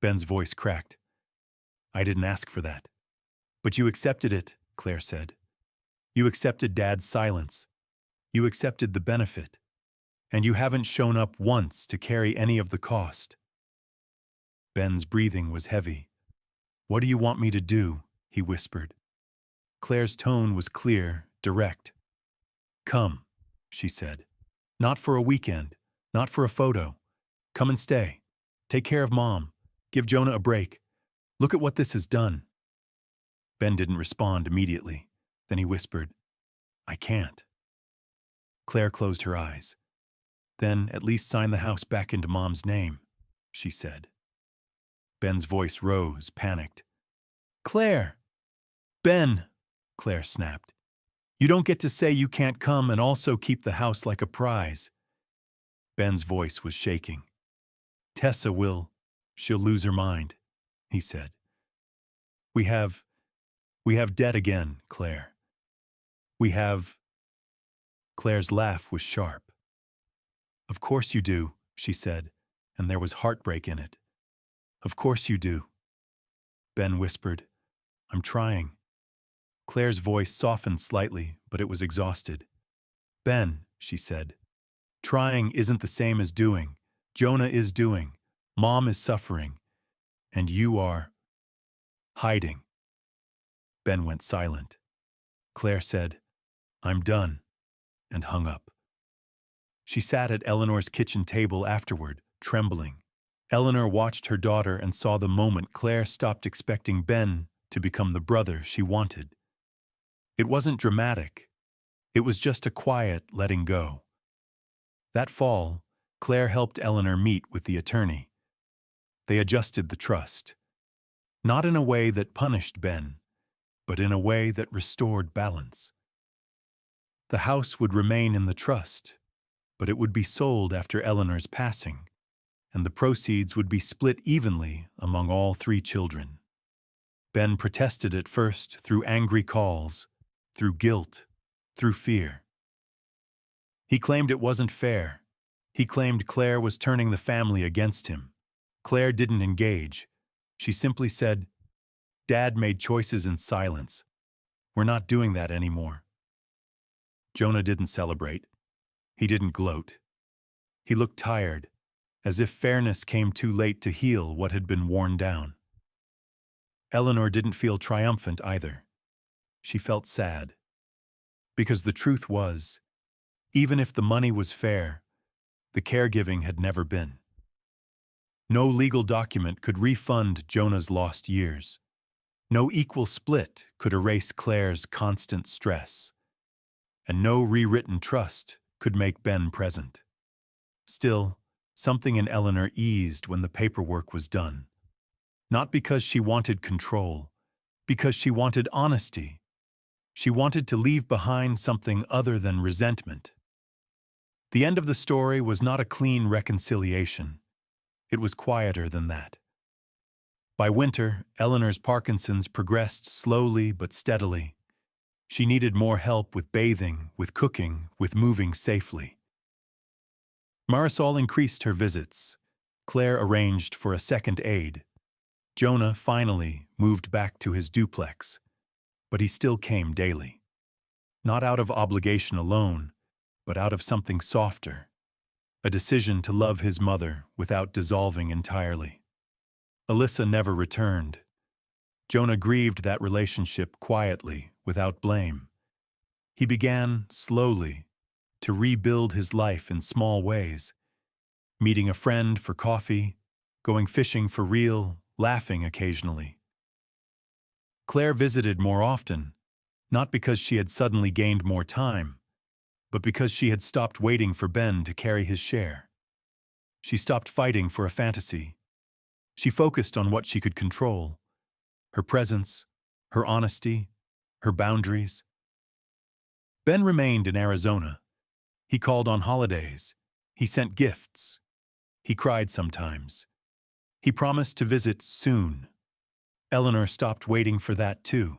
Ben's voice cracked. "I didn't ask for that." "But you accepted it," Claire said. "You accepted Dad's silence. You accepted the benefit. And you haven't shown up once to carry any of the cost." Ben's breathing was heavy. "What do you want me to do?" he whispered. Claire's tone was clear, direct. "Come," she said. "Not for a weekend, not for a photo. Come and stay. Take care of Mom. Give Jonah a break. Look at what this has done." Ben didn't respond immediately. Then he whispered, "I can't." Claire closed her eyes. "Then at least sign the house back into Mom's name," she said. Ben's voice rose, panicked. "Claire!" "Ben!" Claire snapped. "You don't get to say you can't come and also keep the house like a prize." Ben's voice was shaking. "Tessa will. She'll lose her mind," he said. We have debt again, Claire. We have..." Claire's laugh was sharp. "Of course you do," she said, and there was heartbreak in it. "Of course you do." Ben whispered, "I'm trying." Claire's voice softened slightly, but it was exhausted. "Ben," she said, "trying isn't the same as doing. Jonah is doing. Mom is suffering. And you are hiding." Ben went silent. Claire said, "I'm done," and hung up. She sat at Eleanor's kitchen table afterward, trembling. Eleanor watched her daughter and saw the moment Claire stopped expecting Ben to become the brother she wanted. It wasn't dramatic. It was just a quiet letting go. That fall, Claire helped Eleanor meet with the attorney. They adjusted the trust. Not in a way that punished Ben, but in a way that restored balance. The house would remain in the trust, but it would be sold after Eleanor's passing, and the proceeds would be split evenly among all 3 children. Ben protested at first through angry calls, through guilt, through fear. He claimed it wasn't fair. He claimed Claire was turning the family against him. Claire didn't engage. She simply said, "Dad made choices in silence. We're not doing that anymore." Jonah didn't celebrate. He didn't gloat. He looked tired, as if fairness came too late to heal what had been worn down. Eleanor didn't feel triumphant either. She felt sad. Because the truth was, even if the money was fair, the caregiving had never been. No legal document could refund Jonah's lost years. No equal split could erase Claire's constant stress. And no rewritten trust could make Ben present. Still, something in Eleanor eased when the paperwork was done. Not because she wanted control, because she wanted honesty. She wanted to leave behind something other than resentment. The end of the story was not a clean reconciliation. It was quieter than that. By winter, Eleanor's Parkinson's progressed slowly but steadily. She needed more help with bathing, with cooking, with moving safely. Marisol increased her visits. Claire arranged for a second aide. Jonah finally moved back to his duplex, but he still came daily. Not out of obligation alone, but out of something softer, a decision to love his mother without dissolving entirely. Alyssa never returned. Jonah grieved that relationship quietly, without blame. He began, slowly, to rebuild his life in small ways, meeting a friend for coffee, going fishing for real, laughing occasionally. Claire visited more often, not because she had suddenly gained more time, but because she had stopped waiting for Ben to carry his share. She stopped fighting for a fantasy. She focused on what she could control: her presence, her honesty, her boundaries. Ben remained in Arizona. He called on holidays. He sent gifts. He cried sometimes. He promised to visit soon. Eleanor stopped waiting for that too.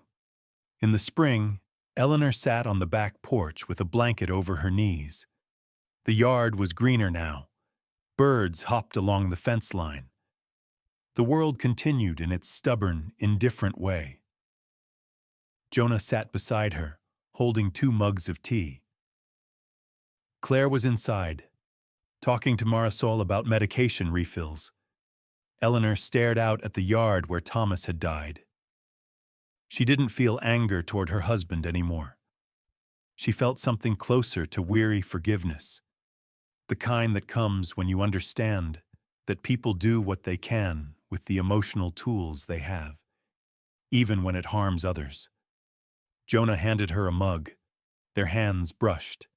In the spring, Eleanor sat on the back porch with a blanket over her knees. The yard was greener now. Birds hopped along the fence line. The world continued in its stubborn, indifferent way. Jonah sat beside her, holding 2 mugs of tea. Claire was inside, talking to Marisol about medication refills. Eleanor stared out at the yard where Thomas had died. She didn't feel anger toward her husband anymore. She felt something closer to weary forgiveness, the kind that comes when you understand that people do what they can with the emotional tools they have, even when it harms others. Jonah handed her a mug. Their hands brushed.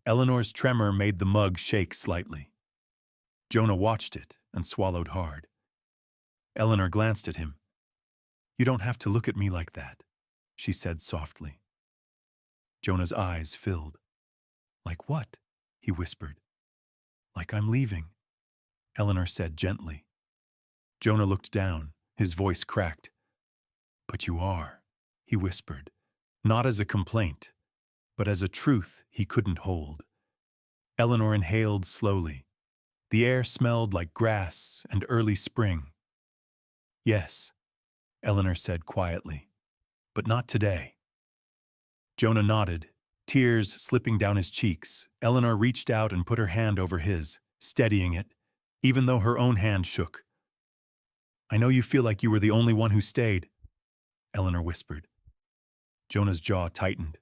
Eleanor's tremor made the mug shake slightly. Jonah watched it and swallowed hard. Eleanor glanced at him. "You don't have to look at me like that," she said softly. Jonah's eyes filled. "Like what?" he whispered. "Like I'm leaving," Eleanor said gently. Jonah looked down, his voice cracked. "But you are," he whispered, not as a complaint, but as a truth he couldn't hold. Eleanor inhaled slowly. The air smelled like grass and early spring. "Yes," Eleanor said quietly, "but not today." Jonah nodded, tears slipping down his cheeks. Eleanor reached out and put her hand over his, steadying it, even though her own hand shook. "I know you feel like you were the only one who stayed," Eleanor whispered. Jonah's jaw tightened.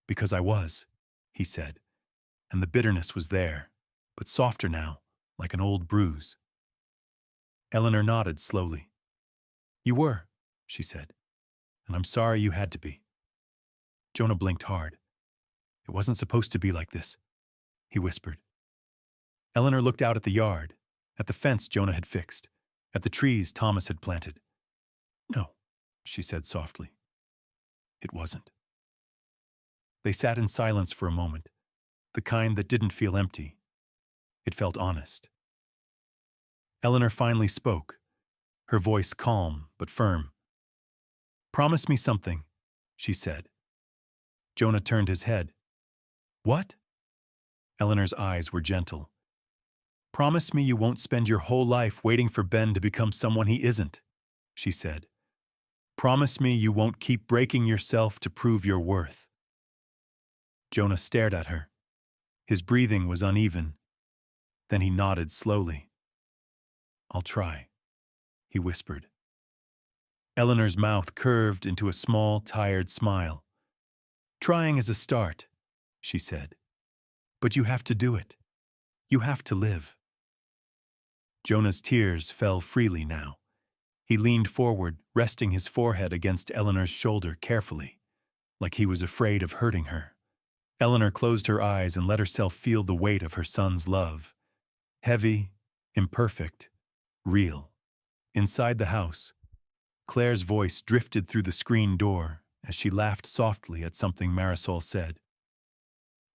"Because I was," he said, and the bitterness was there, but softer now, like an old bruise. Eleanor nodded slowly. "You were," she said, "and I'm sorry you had to be." Jonah blinked hard. "It wasn't supposed to be like this," he whispered. Eleanor looked out at the yard, at the fence Jonah had fixed, at the trees Thomas had planted. "No," she said softly. "It wasn't." They sat in silence for a moment, the kind that didn't feel empty. It felt honest. Eleanor finally spoke, her voice calm but firm. "Promise me something," she said. Jonah turned his head. "What?" Eleanor's eyes were gentle. Promise me you won't spend your whole life waiting for Ben to become someone he isn't, she said. Promise me you won't keep breaking yourself to prove your worth. Jonah stared at her. His breathing was uneven. Then he nodded slowly. I'll try, he whispered. Eleanor's mouth curved into a small, tired smile. Trying is a start, she said. But you have to do it. You have to live. Jonah's tears fell freely now. He leaned forward, resting his forehead against Eleanor's shoulder carefully, like he was afraid of hurting her. Eleanor closed her eyes and let herself feel the weight of her son's love. Heavy, imperfect, real. Inside the house, Claire's voice drifted through the screen door as she laughed softly at something Marisol said.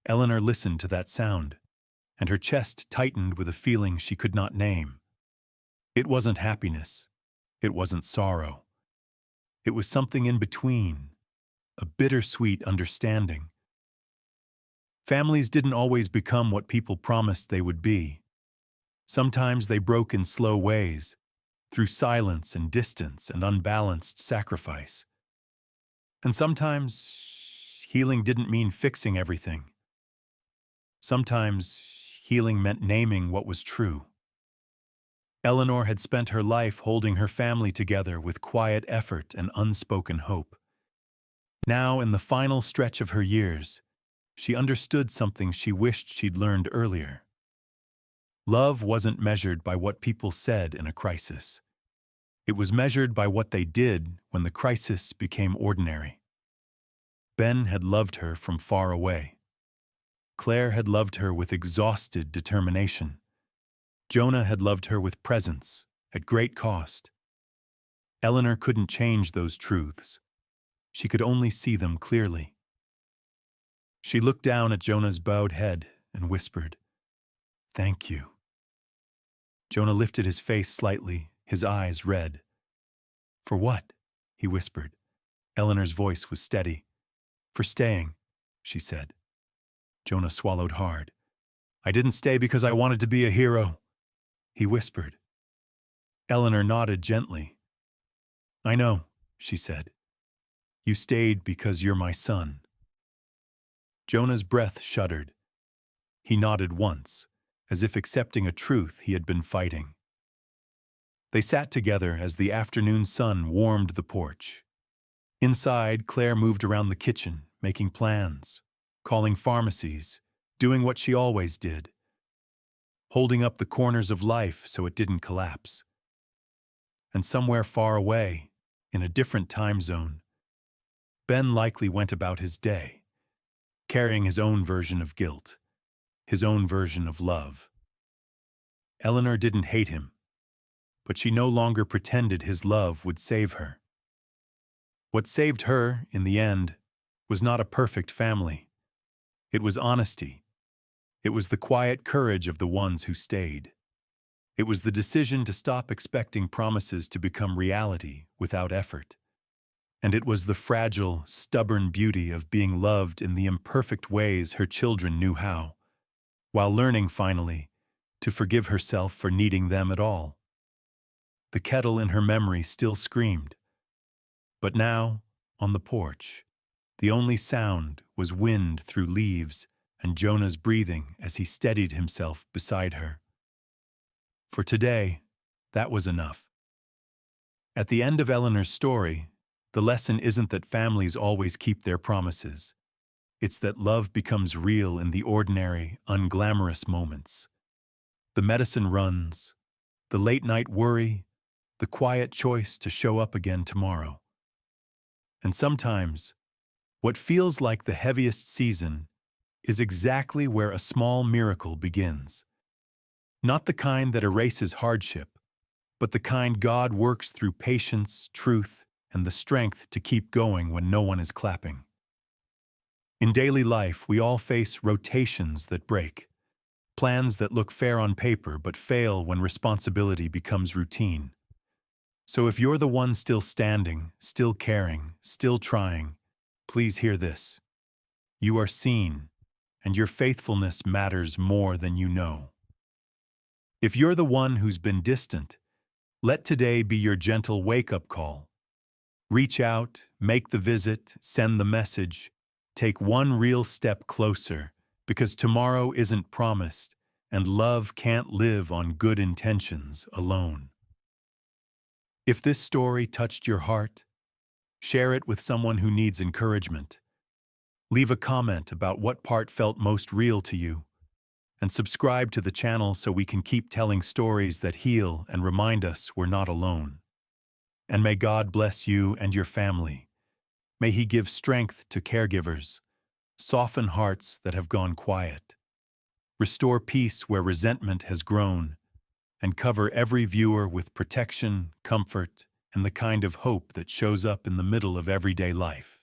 Eleanor listened to that sound, and her chest tightened with a feeling she could not name. It wasn't happiness. It wasn't sorrow. It was something in between, a bittersweet understanding. Families didn't always become what people promised they would be. Sometimes they broke in slow ways, through silence and distance and unbalanced sacrifice. And sometimes healing didn't mean fixing everything. Sometimes healing meant naming what was true. Eleanor had spent her life holding her family together with quiet effort and unspoken hope. Now, in the final stretch of her years, she understood something she wished she'd learned earlier. Love wasn't measured by what people said in a crisis. It was measured by what they did when the crisis became ordinary. Ben had loved her from far away. Claire had loved her with exhausted determination. Jonah had loved her with presence, at great cost. Eleanor couldn't change those truths. She could only see them clearly. She looked down at Jonah's bowed head and whispered, "Thank you." Jonah lifted his face slightly, his eyes red. "For what?" he whispered. Eleanor's voice was steady. "For staying," she said. Jonah swallowed hard. "I didn't stay because I wanted to be a hero," he whispered. Eleanor nodded gently. "I know," she said. "You stayed because you're my son." Jonah's breath shuddered. He nodded once, as if accepting a truth he had been fighting. They sat together as the afternoon sun warmed the porch. Inside, Claire moved around the kitchen, making plans, calling pharmacies, doing what she always did, holding up the corners of life so it didn't collapse. And somewhere far away, in a different time zone, Ben likely went about his day, carrying his own version of guilt, his own version of love. Eleanor didn't hate him, but she no longer pretended his love would save her. What saved her, in the end, was not a perfect family. It was honesty. It was the quiet courage of the ones who stayed. It was the decision to stop expecting promises to become reality without effort. And it was the fragile, stubborn beauty of being loved in the imperfect ways her children knew how, while learning, finally, to forgive herself for needing them at all. The kettle in her memory still screamed. But now, on the porch, the only sound was wind through leaves and Jonah's breathing as he steadied himself beside her. For today, that was enough. At the end of Eleanor's story, the lesson isn't that families always keep their promises. It's that love becomes real in the ordinary, unglamorous moments. The medicine runs, the late-night worry, the quiet choice to show up again tomorrow. And sometimes, what feels like the heaviest season is exactly where a small miracle begins. Not the kind that erases hardship, but the kind God works through patience, truth, and the strength to keep going when no one is clapping. In daily life, we all face rotations that break, plans that look fair on paper but fail when responsibility becomes routine. So if you're the one still standing, still caring, still trying, please hear this. You are seen, and your faithfulness matters more than you know. If you're the one who's been distant, let today be your gentle wake-up call. Reach out, make the visit, send the message. Take one real step closer, because tomorrow isn't promised, and love can't live on good intentions alone. If this story touched your heart, share it with someone who needs encouragement. Leave a comment about what part felt most real to you, and subscribe to the channel so we can keep telling stories that heal and remind us we're not alone. And may God bless you and your family. May He give strength to caregivers, soften hearts that have gone quiet, restore peace where resentment has grown, and cover every viewer with protection, comfort, and the kind of hope that shows up in the middle of everyday life.